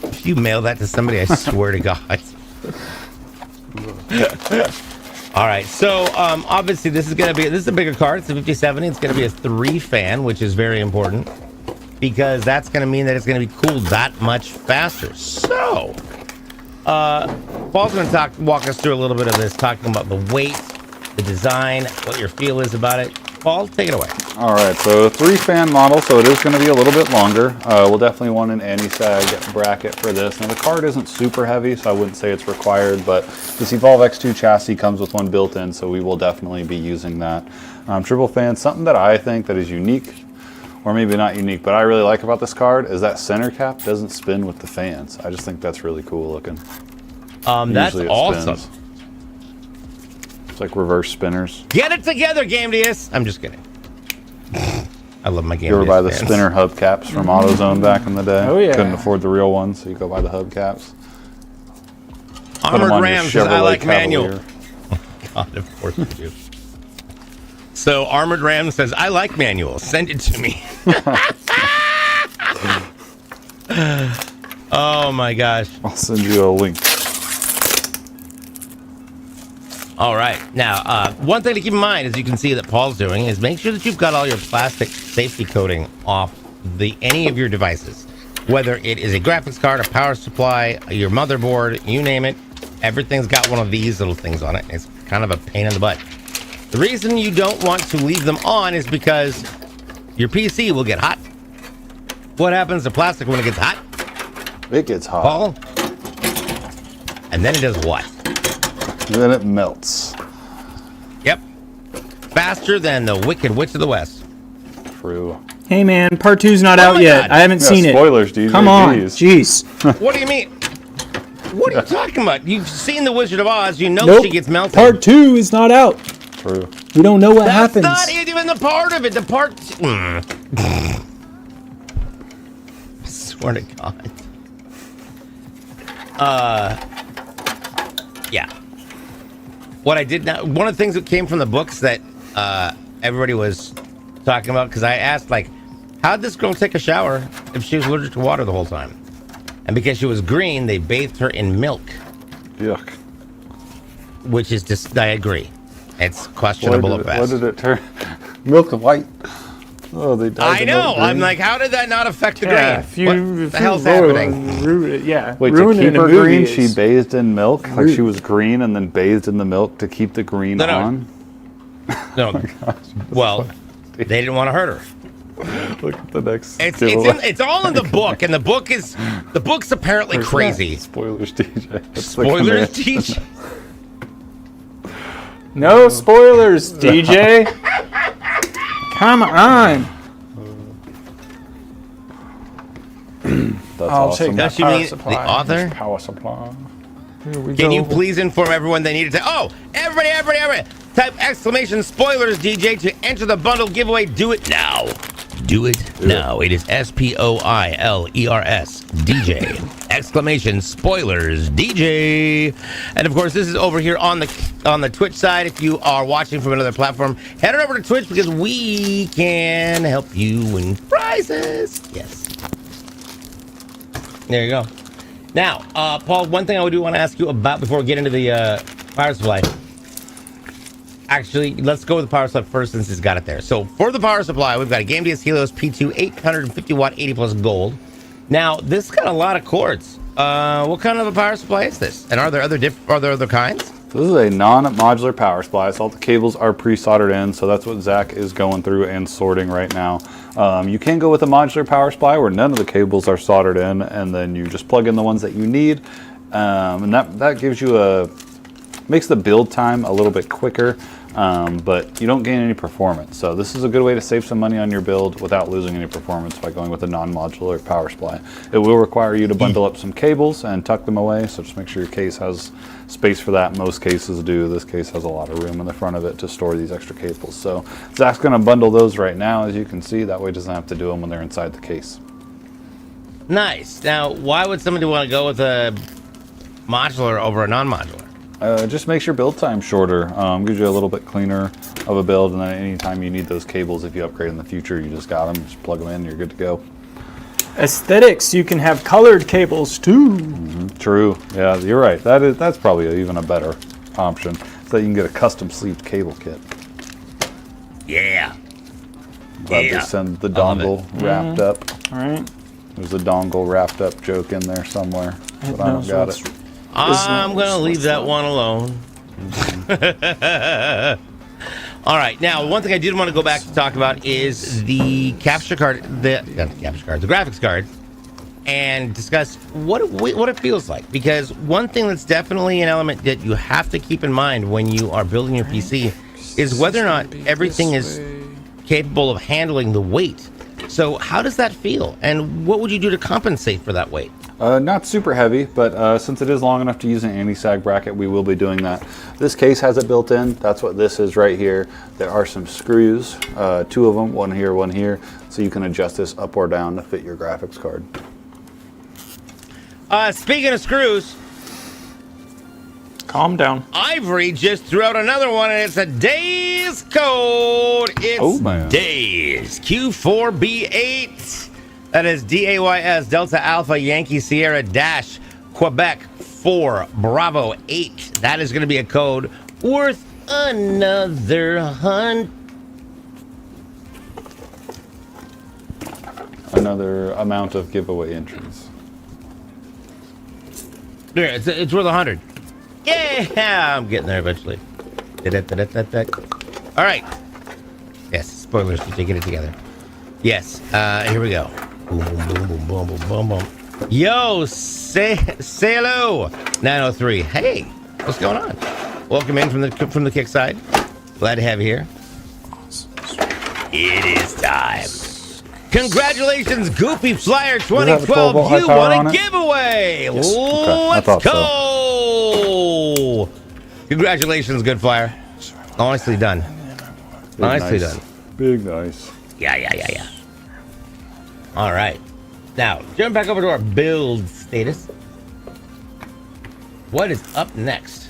If you mail that to somebody, I swear to God. All right, so obviously this is a bigger card. It's a 5070. It's going to be a 3 fan, which is very important because that's going to mean that it's going to be cooled that much faster. So, Paul's going to walk us through a little bit of this, talking about the weight, the design, what your feel is about it. Paul, take it away. All right, so 3-fan model, so it is going to be a little bit longer. We'll definitely want an anti-sag bracket for this. Now the card isn't super heavy, so I wouldn't say it's required, but this Evolve X2 chassis comes with one built in, so we will definitely be using that. Triple fan, something that I think that is unique, or maybe not unique, but I really like about this card is that center cap doesn't spin with the fans. I just think that's really cool looking. That's awesome. Spins. It's like reverse spinners. Get it together, Game DS. I'm just kidding. I love my Game DS. You ever buy the fans. spinner hubcaps from AutoZone back in the day? Oh, yeah. Couldn't afford the real ones, so you go buy the hubcaps. Armored Ram says, I like manual. Cavalier. God, of course you do. So Armored Ram says, I like manual. Send it to me. Oh my gosh. I'll send you a link. All right. Now, one thing to keep in mind, as you can see that Paul's doing, is make sure that you've got all your plastic safety coating off any of your devices. Whether it is a graphics card, a power supply, your motherboard, you name it, everything's got one of these little things on it. It's kind of a pain in the butt. The reason you don't want to leave them on is because your PC will get hot. What happens to plastic when it gets hot? It gets hot. Paul? And then it does what? Then it melts. Yep. Faster than the Wicked Witch of the West. True. Hey man, part 2's not Oh out my yet. God. I haven't Yeah, seen spoilers, it. DJ. Come on, Jeez. jeez. What do you mean? What are you talking about? You've seen The Wizard of Oz. You know Nope. she gets melted. Part 2 is not out. True. We don't know what That's happens. not even the part of it. The part... Swear to God. Yeah. what I did not, one of the things that came from the books that everybody was talking about, because I asked, like, how'd this girl take a shower if she was allergic to water the whole time? And because she was green, they bathed her in milk. Yuck. Which is just, I agree. It's questionable at best. What did it turn? Milk and white. Oh, they dyed I the milk know. green. I'm like, how did that not affect the Yeah, grain? if you, What the hell's happening? Wait, to keep her green, she bathed in milk? Like she was green and then bathed in the milk to keep the green on? No. Oh gosh, Well, they didn't want to hurt her. look at the next. It's all in the book, and the book's apparently crazy. Spoilers, DJ. That's the Spoilers, command. DJ. No spoilers, DJ. Come on. That's I'll awesome. take that You power mean supply. the author? Power supply. Here we Can go. you please inform everyone they need to? Oh, everybody! Type exclamation spoilers DJ to enter the bundle giveaway. Do it now. Do it now. It is SPOILERS DJ exclamation spoilers DJ. And of course, this is over here on the Twitch side. If you are watching from another platform, head on over to Twitch because we can help you win prizes. Yes. There you go. Now, Paul, one thing I do want to ask you about before we get into the power supply. Actually, let's go with the power supply first since it's got it there. So for the power supply, we've got a Game DS Helios P2 850 watt 80 plus gold. Now, this has got a lot of cords. What kind of a power supply is this? And are there other kinds? So this is a non-modular power supply. So all the cables are pre-soldered in. So that's what Zach is going through and sorting right now. You can go with a modular power supply where none of the cables are soldered in, and then you just plug in the ones that you need. And that gives you makes the build time a little bit quicker, but you don't gain any performance. So this is a good way to save some money on your build without losing any performance by going with a non-modular power supply. It will require you to bundle up some cables and tuck them away, so just make sure your case has space for that. Most cases do. This case has a lot of room in the front of it to store these extra cables. So Zach's going to bundle those right now, as you can see. That way he doesn't have to do them when they're inside the case. Nice. Now, why would somebody want to go with a modular over a non-modular? Just makes your build time shorter. Gives you a little bit cleaner of a build, and then anytime you need those cables, if you upgrade in the future, you just got them, just plug them in, you're good to go. Aesthetics, you can have colored cables too. True. Yeah, you're right. That's probably even a better option, so that you can get a custom sleeved cable kit. Yeah. Glad Yeah. they send the I love dongle wrapped up. All right. There's a dongle wrapped up joke in there somewhere, but I don't got it. I'm going to leave that one alone. All right. Now, one thing I did want to go back to talk about is the capture card, the graphics card, and discuss what it feels like. Because one thing that's definitely an element that you have to keep in mind when you are building your PC is whether or not everything is capable of handling the weight. So how does that feel? And what would you do to compensate for that weight? Not super heavy, but since it is long enough to use an anti-sag bracket, we will be doing that. This case has it built in. That's what this is right here. There are some screws, 2 of them, one here, so you can adjust this up or down to fit your graphics card. Speaking of screws, Calm down. Ivory just threw out another one, and it's a Days code. It's Days Q4B8. That is DAYS Delta Alpha Yankee Sierra Dash Quebec 4 Bravo 8. That is going to be a code worth another Another amount of giveaway entries. There, it's worth 100. Yeah, I'm getting there eventually. All right. Yes, spoilers. You get it together. Yes. Here we go. Boom, boom, boom, boom, boom, boom, boom, boom. Yo, say hello. 903. Hey, what's going on? Welcome in from the kick side. Glad to have you here. It is time. Congratulations, Goofy Flyer 2012. You won a giveaway. Yes. Okay. Let's go. Congratulations, good Flyer. Nicely done. Nicely done. Big nice. Yeah. All right. Now, jump back over to our build status. What is up next?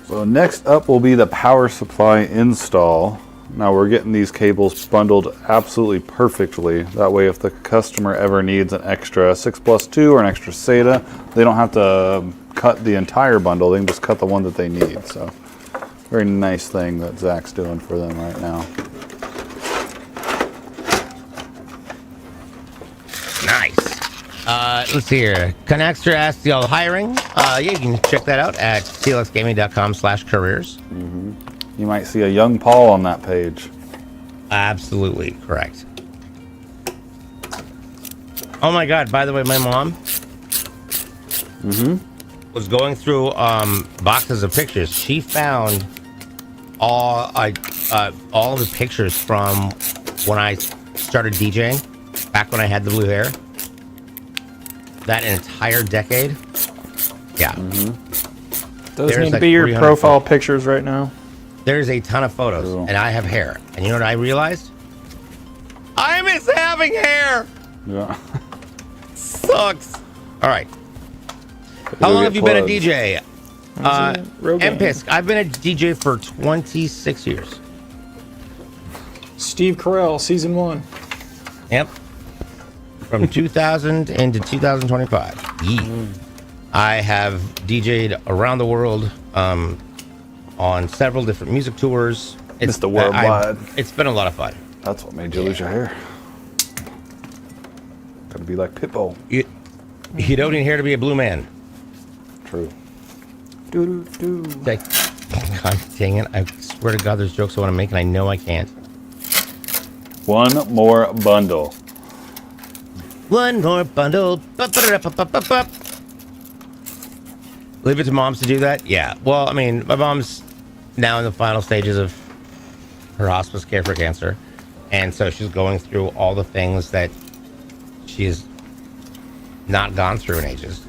So next up will be the power supply install. Now we're getting these cables bundled absolutely perfectly. That way if the customer ever needs an extra 6+2 or an extra SATA, they don't have to cut the entire bundle. They can just cut the one that they need. So very nice thing that Zach's doing for them right now. Nice. Let's see here. Connexter asks y'all hiring. Yeah, you can check that out at clxgaming.com/careers. You might see a young Paul on that page. Absolutely correct. Oh my God! By the way, my mom was going through boxes of pictures. She found all the pictures from when I started DJing, back when I had the blue hair. That entire decade. Yeah. Those There's need to like be your 300 profile pictures right now. There's a ton of photos, Cool. and I have hair. And you know what I realized? I miss having hair. Yeah. Sucks. All right. How long have you been a DJ? Rogan. MPisk. I've been a DJ for 26 years. Steve Carell, season 1. Yep. From 2000 into 2025. Yee. I have DJ'd around the world on several different music tours. It's the worldwide. It's been a lot of fun. That's what made you lose your hair. Gotta be like Pitbull. You don't need hair to be a blue man. True. Like, God dang it. I swear to God there's jokes I want to make and I know I can't. One more bundle. One more bundle. Ba-ba-da-ba-ba-ba-ba. Leave it to moms to do that? Yeah. Well, I mean, my mom's now in the final stages of her hospice care for cancer. And so she's going through all the things that she's not gone through in ages.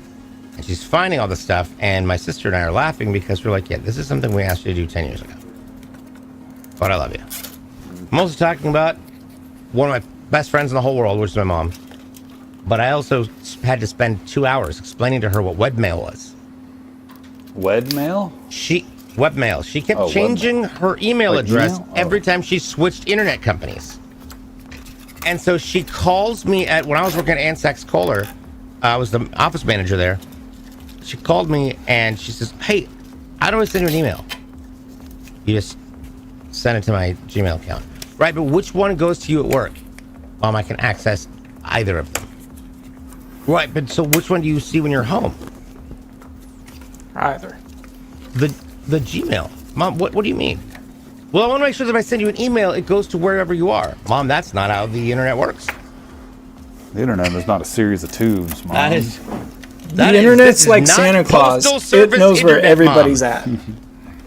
And she's finding all the stuff. And my sister and I are laughing because we're like, yeah, this is something we asked you to do 10 years ago. But I love you. I'm also talking about one of my best friends in the whole world, which is my mom. But I also had to spend 2 hours explaining to her what webmail was. Webmail? Webmail. She kept Oh, changing her email Like address email? Oh. every time she switched internet companies. And so she calls me when I was working at Ansax Kohler, I was the office manager there. She called me and she says, hey, how do I send you an email? You just send it to my Gmail account. Right, but which one goes to you at work? I can access either of them. Right, but so which one do you see when you're home? Either. The Gmail. Mom, what do you mean? Well, I want to make sure that if I send you an email, it goes to wherever you are. Mom, that's not how the internet works. The internet is not a series of tubes, Mom. The internet's like Santa Claus. It knows where everybody's at.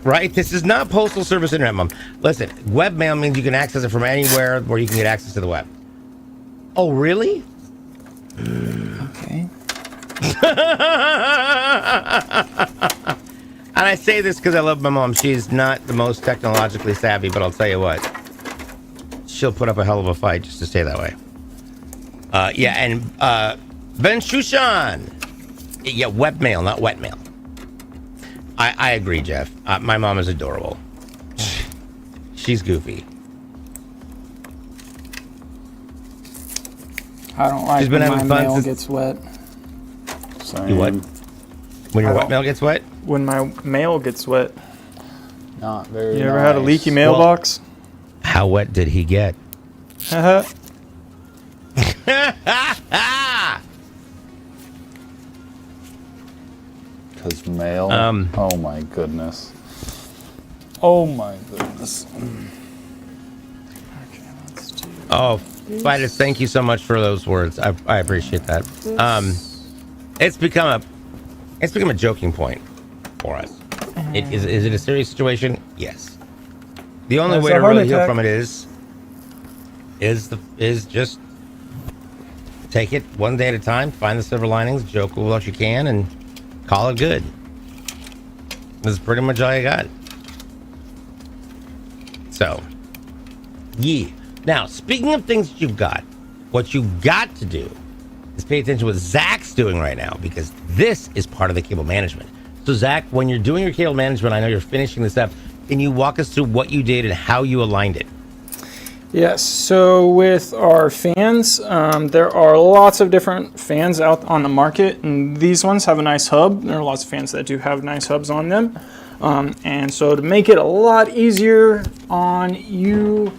Right? This is not Postal Service internet, Mom. Listen, webmail means you can access it from anywhere where you can get access to the web. Oh, really? Okay. And I say this because I love my mom. She's not the most technologically savvy, but I'll tell you what. She'll put up a hell of a fight just to stay that way. Yeah, and Ben Shushan. Yeah, webmail, not wetmail. I agree, Jeff. My mom is adorable. She's goofy. I don't like She's been when having my fun mail since- gets wet. Same. You what? When your I wet don't- mail gets wet? When my mail gets wet. Not very You ever had a leaky mailbox? How wet did he get? Uh-huh. Because mail? Oh my goodness. Oh my goodness. Okay, let's do Oh, Vitus, thank you so much for those words. I appreciate that. It's become a joking point for us. Is it a serious situation? Yes. The only That's way a to heart really heal attack. from it is just take it one day at a time, find the silver linings, joke with what you can, and call it good. This is pretty much all you got. So, yeah. Now, speaking of things that you've got, what you got to do is pay attention to what Zach's doing right now, because this is part of the cable management. So Zach, when you're doing your cable management, I know you're finishing this up. Can you walk us through what you did and how you aligned it? Yes, so with our fans, there are lots of different fans out on the market, and these ones have a nice hub. There are lots of fans that do have nice hubs on them. And so to make it a lot easier on you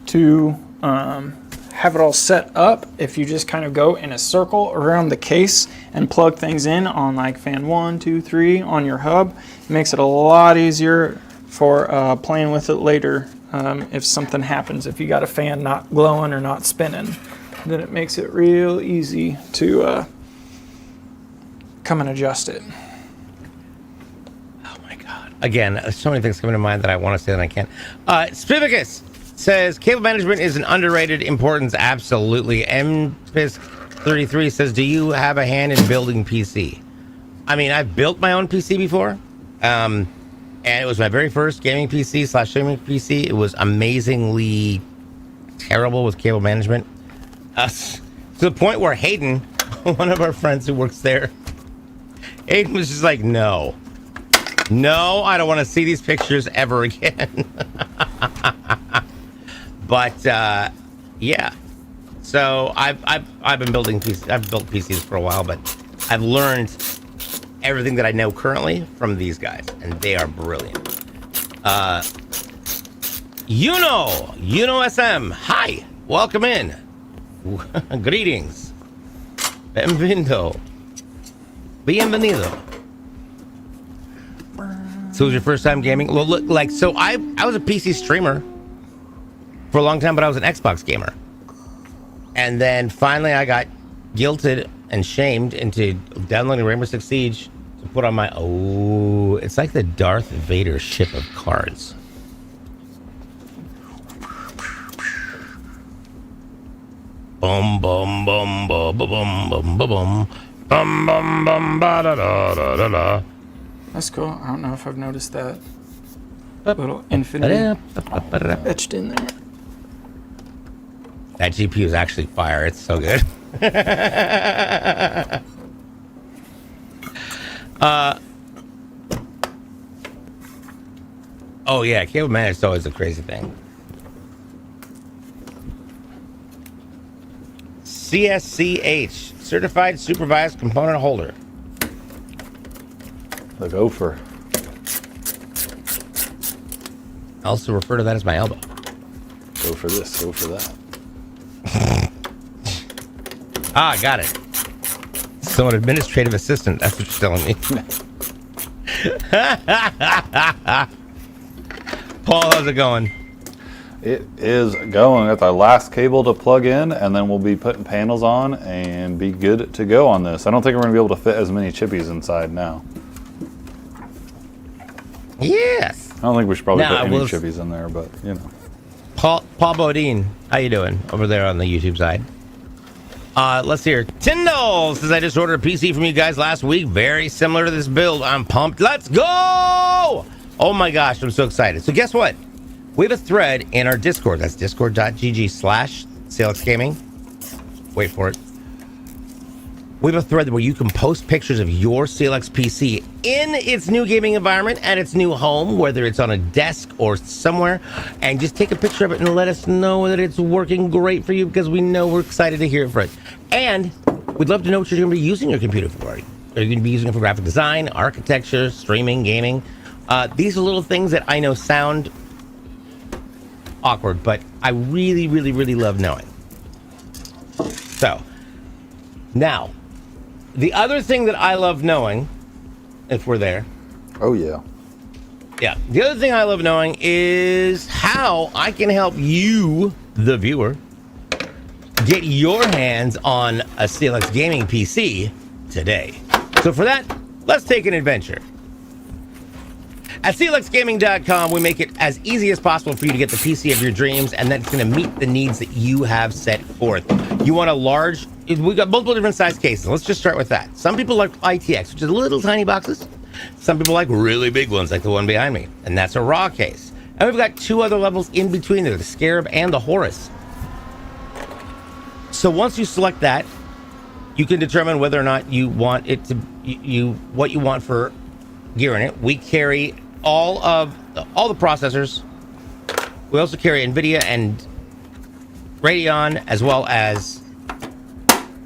to have it all set up, if you just kind of go in a circle around the case and plug things in on like fan 1, 2, 3 on your hub, it makes it a lot easier for playing with it later. If something happens, if you got a fan not glowing or not spinning, then it makes it real easy to come and adjust it. Oh my God. Again, so many things coming to mind that I want to say that I can't. Spivicus says, cable management is an underrated importance. Absolutely. MPISC33 says, do you have a hand in building PC? I mean, I've built my own PC before. And it was my very first gaming PC / streaming PC. It was amazingly terrible with cable management. To the point where Hayden, one of our friends who works there, Hayden was just like, no, I don't want to see these pictures ever again. But yeah, so I've been building PCs. I've built PCs for a while, but I've learned everything that I know currently from these guys, and they are brilliant. Uno SM, hi, welcome in. Greetings. Bienvenido. So it was your first time gaming? Well, look, like, so I was a PC streamer for a long time, but I was an Xbox gamer. And then finally I got guilted and shamed into downloading Rainbow Six Siege to put on my, it's like the Darth Vader ship of cards. Bum bum bum bum bum bum bum bum bum bum bum ba da da da da da. That's cool. I don't know if I've noticed that little infinity etched in there. That GPU is actually fire. It's so good. Oh yeah, cable management is always a crazy thing. CSCH, Certified Supervised Component Holder. The gopher. I also refer to that as my elbow. Go for this, go for that. I got it. So an administrative assistant, that's what you're telling me. Paul, how's it going? It is going. That's our last cable to plug in, and then we'll be putting panels on and be good to go on this. I don't think we're going to be able to fit as many chippies inside now. Yes. I don't think we should probably put any chippies in there, but you know. Paul Bodine, how you doing over there on the YouTube side? Let's hear. Tyndall says, I just ordered a PC from you guys last week. Very similar to this build. I'm pumped. Let's go! Oh my gosh, I'm so excited. So guess what? We have a thread in our Discord. That's discord.gg/CLX Gaming. Wait for it. We have a thread where you can post pictures of your CLX PC in its new gaming environment at its new home, whether it's on a desk or somewhere, and just take a picture of it and let us know that it's working great for you, because we know we're excited to hear it for it. And we'd love to know what you're going to be using your computer for. Are you going to be using it for graphic design, architecture, streaming, gaming? These are little things that I know sound awkward, but I really, really, really love knowing. So, now, the other thing that I love knowing, if we're there. Oh, yeah. Yeah. The other thing I love knowing is how I can help you, the viewer, get your hands on a CLX Gaming PC today. So for that, let's take an adventure. At CLXGaming.com, we make it as easy as possible for you to get the PC of your dreams, and that's going to meet the needs that you have set forth. You want a large... We've got multiple different size cases. Let's just start with that. Some people like ITX, which is little tiny boxes. Some people like really big ones, like the one behind me, and that's a raw case. And we've got two other levels in between there, the Scarab and the Horus. So once you select that, you can determine whether or not you want it to... what you want for gear in it. We carry all the processors. We also carry NVIDIA and Radeon, as well as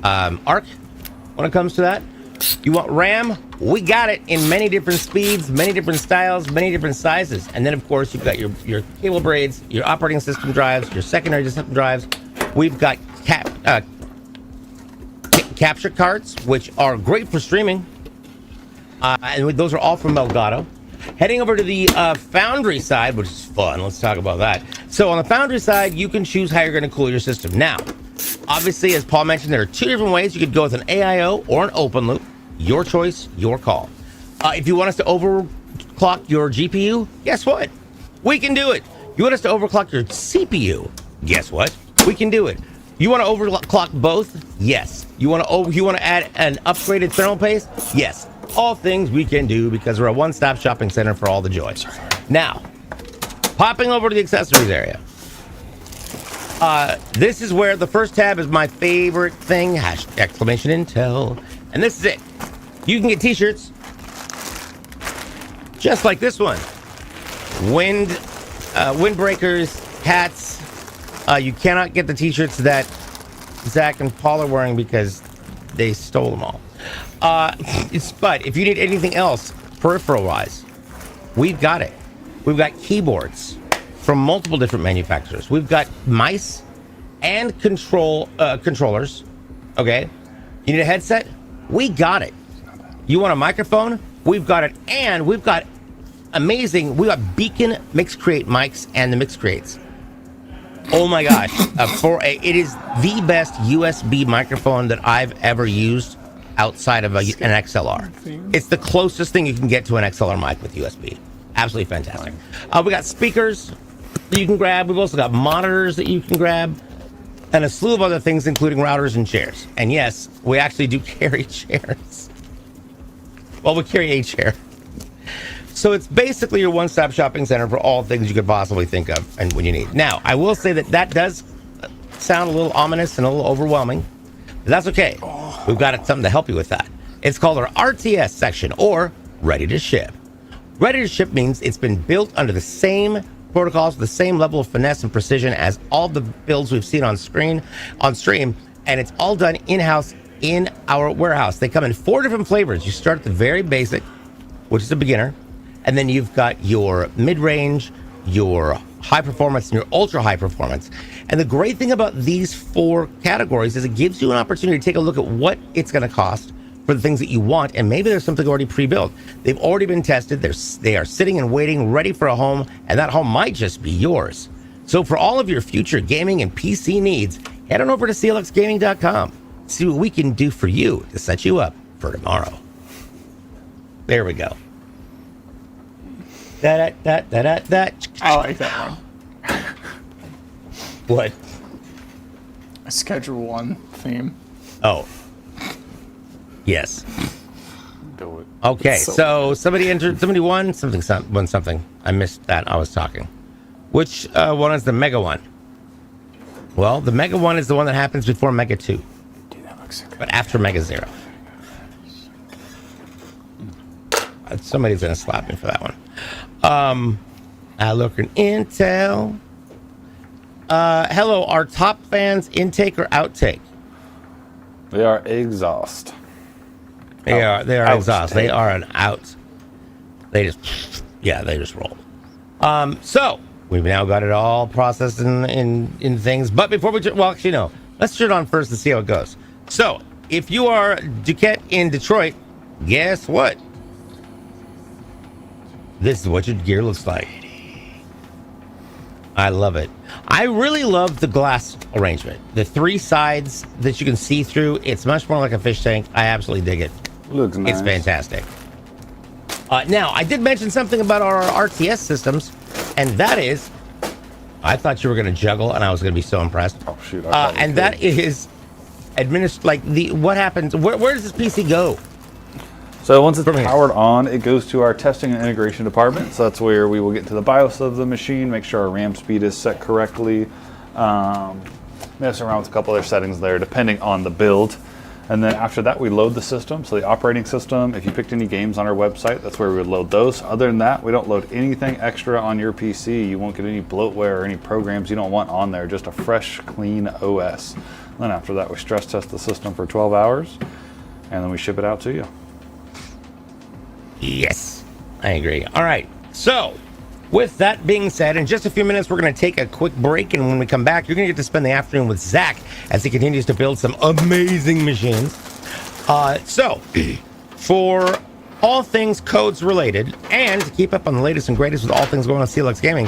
ARC when it comes to that. You want RAM? We got it in many different speeds, many different styles, many different sizes. And then, of course, you've got your cable braids, your operating system drives, your secondary system drives. We've got capture cards, which are great for streaming. And those are all from Elgato. Heading over to the Foundry side, which is fun. Let's talk about that. So on the Foundry side, you can choose how you're going to cool your system. Now, obviously, as Paul mentioned, there are two different ways. You could go with an AIO or an open loop. Your choice, your call. If you want us to overclock your GPU, guess what? We can do it. You want us to overclock your CPU? Guess what? We can do it. You want to overclock both? Yes. You want to add an upgraded thermal paste? Yes. All things we can do because we're a one-stop shopping center for all the joys. Now, popping over to the accessories area. This is where the first tab is my favorite thing. Exclamation Intel. And this is it. You can get t-shirts just like this one. Windbreakers, hats. You cannot get the t-shirts that Zach and Paul are wearing because they stole them all. But if you need anything else peripheral-wise, we've got it. We've got keyboards from multiple different manufacturers. We've got mice and controllers. Okay, you need a headset? We got it. You want a microphone? We've got it, and we've got amazing. We got Beacon Mix Create mics and the Mix Creates. Oh my gosh! It is the best USB microphone that I've ever used outside of an XLR. It's the closest thing you can get to an XLR mic with USB. Absolutely fantastic. We got speakers that you can grab. We've also got monitors that you can grab, and a slew of other things, including routers and chairs. And yes, we actually do carry chairs. Well, we carry a chair. So it's basically your one-stop shopping center for all things you could possibly think of and when you need. Now, I will say that does sound a little ominous and a little overwhelming. But that's okay. We've got something to help you with that. It's called our RTS section, or Ready to Ship. Ready to Ship means it's been built under the same protocols, the same level of finesse and precision as all the builds we've seen on stream, and it's all done in-house in our warehouse. They come in 4 different flavors. You start at the very basic, which is a beginner, and then you've got your mid-range, your high performance, and your ultra high performance. And the great thing about these 4 categories is it gives you an opportunity to take a look at what it's going to cost for the things that you want, and maybe there's something already pre-built. They've already been tested. They are sitting and waiting, ready for a home, and that home might just be yours. So for all of your future gaming and PC needs, head on over to clxgaming.com. See what we can do for you to set you up for tomorrow. There we go. I like that one. What? A Schedule 1 theme. Oh. Yes. Do it. Okay, so somebody won something. I missed that. I was talking. Which one is the Mega one? Well, the Mega one is the one that happens before Mega 2. Dude, that looks so good. But after Mega 0. Somebody's going to slap me for that one. I look at Intel. Hello, are top fans intake or outtake? They are exhaust. They are exhaust. They Outtake. are an out. They just roll. So we've now got it all processed in things. But before we let's turn it on first and see how it goes. So if you are Duquette in Detroit, guess what? This is what your gear looks like. I love it. I really love the glass arrangement. The 3 sides that you can see through. It's much more like a fish tank. I absolutely dig it. Looks nice. It's fantastic. Now, I did mention something about our RTS systems, and that is, I thought you were going to juggle, and I was going to be so impressed. Oh shoot! And that is what happens? Where does this PC go? So once it's powered on, it goes to our testing and integration department. So that's where we will get to the BIOS of the machine, make sure our RAM speed is set correctly, mess around with a couple other settings there depending on the build. And then after that, we load the system. So the operating system, if you picked any games on our website, that's where we would load those. Other than that, we don't load anything extra on your PC. You won't get any bloatware or any programs you don't want on there, just a fresh, clean OS. And then after that, we stress test the system for 12 hours, and then we ship it out to you. Yes, I agree. All right, so with that being said, in just a few minutes, we're going to take a quick break, and when we come back, you're going to get to spend the afternoon with Zach as he continues to build some amazing machines. So, for all things codes related, and to keep up on the latest and greatest with all things going on CLX Gaming,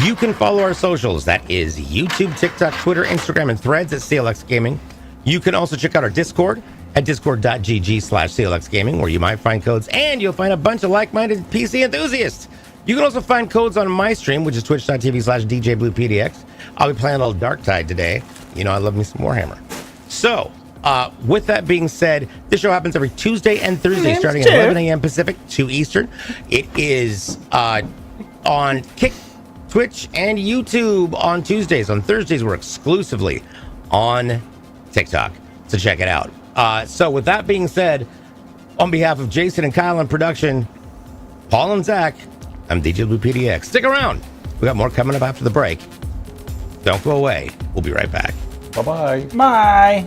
you can follow our socials. That is YouTube, TikTok, Twitter, Instagram, and Threads at CLX Gaming. You can also check out our Discord at discord.gg/CLX Gaming, where you might find codes, and you'll find a bunch of like-minded PC enthusiasts. You can also find codes on my stream, which is twitch.tv/DJBluePDX. I'll be playing a little Darktide today. You know, I love me some Warhammer. So, with that being said, this show happens every Tuesday and Thursday, starting at 11 a.m. Pacific, 2 Eastern. It is on Kick, Twitch, and YouTube on Tuesdays. On Thursdays, we're exclusively on TikTok, so check it out. So with that being said, on behalf of Jason and Kyle in production, Paul and Zach, I'm DJ Blue PDX. Stick around. We got more coming up after the break. Don't go away. We'll be right back. Bye-bye. Bye.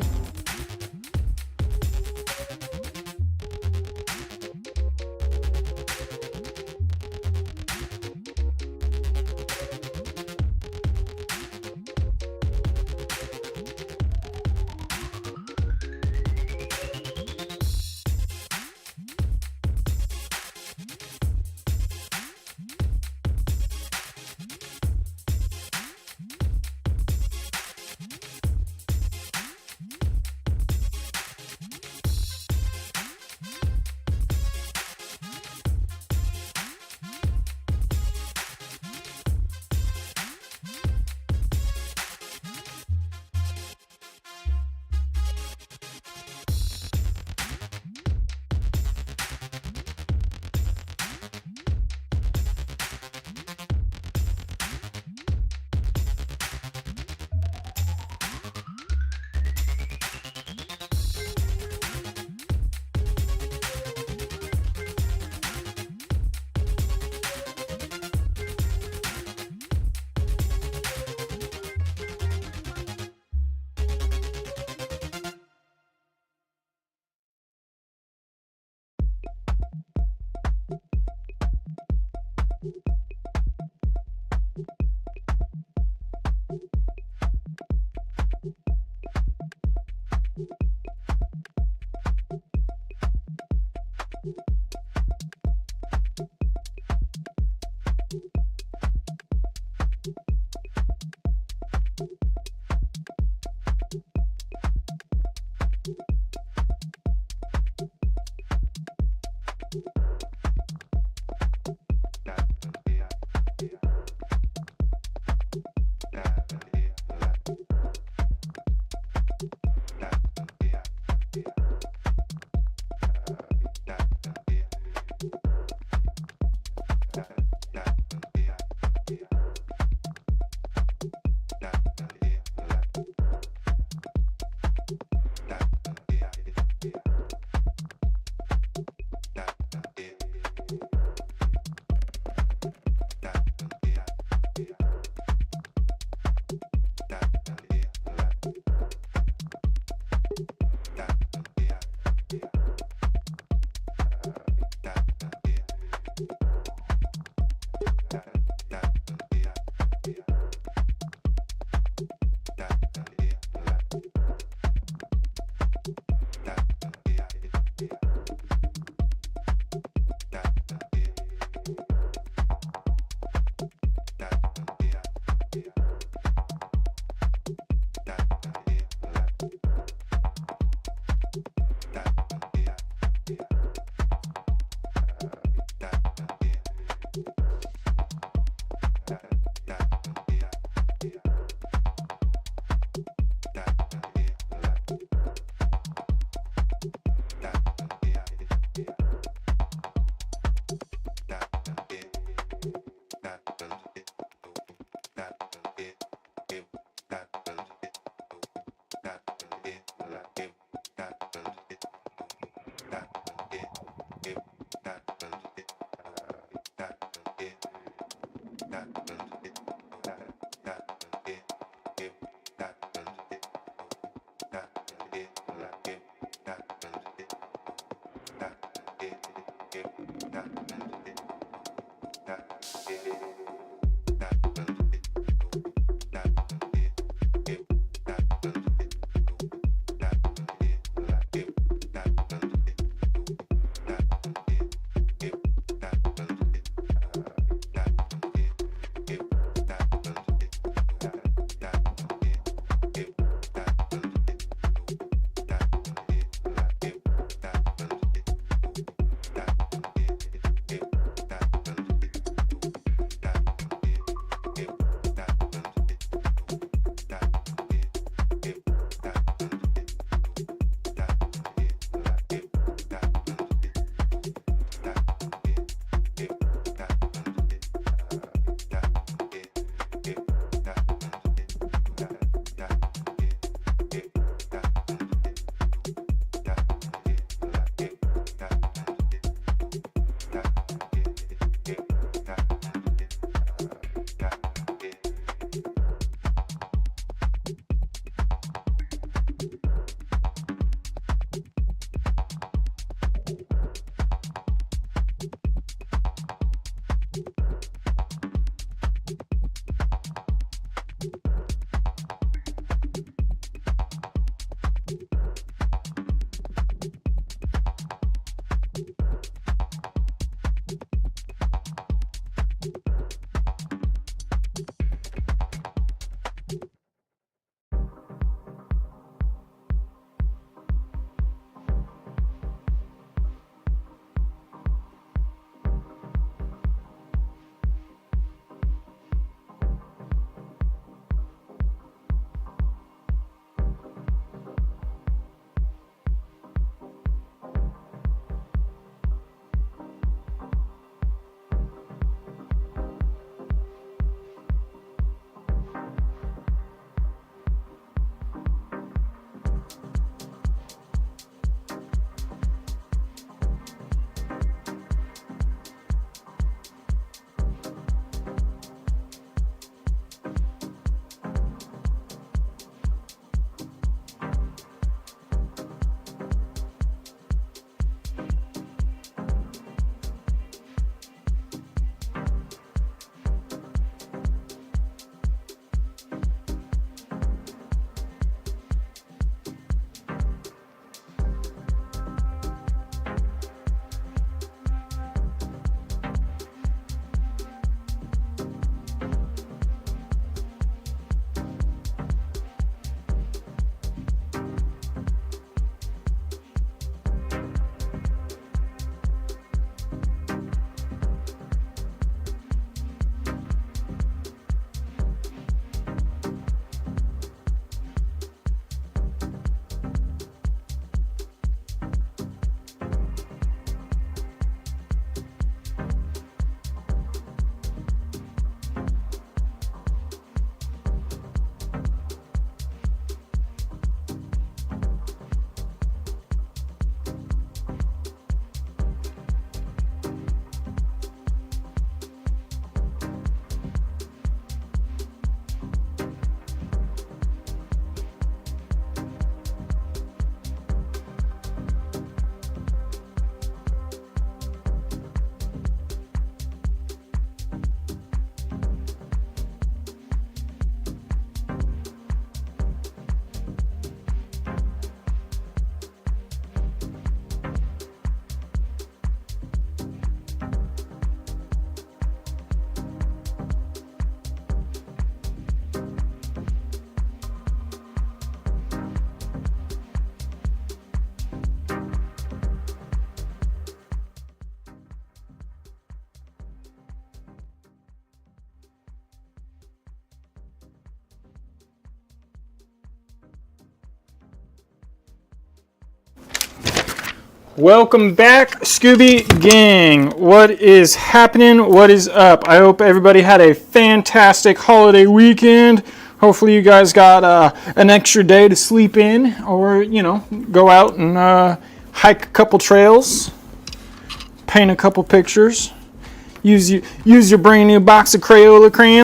Welcome back, Scooby Gang. What is happening? What is up? I hope everybody had a fantastic holiday weekend. Hopefully you guys got an extra day to sleep in or, you know, go out and hike a couple trails. paint a couple pictures. Use your brand new box of Crayola crayons.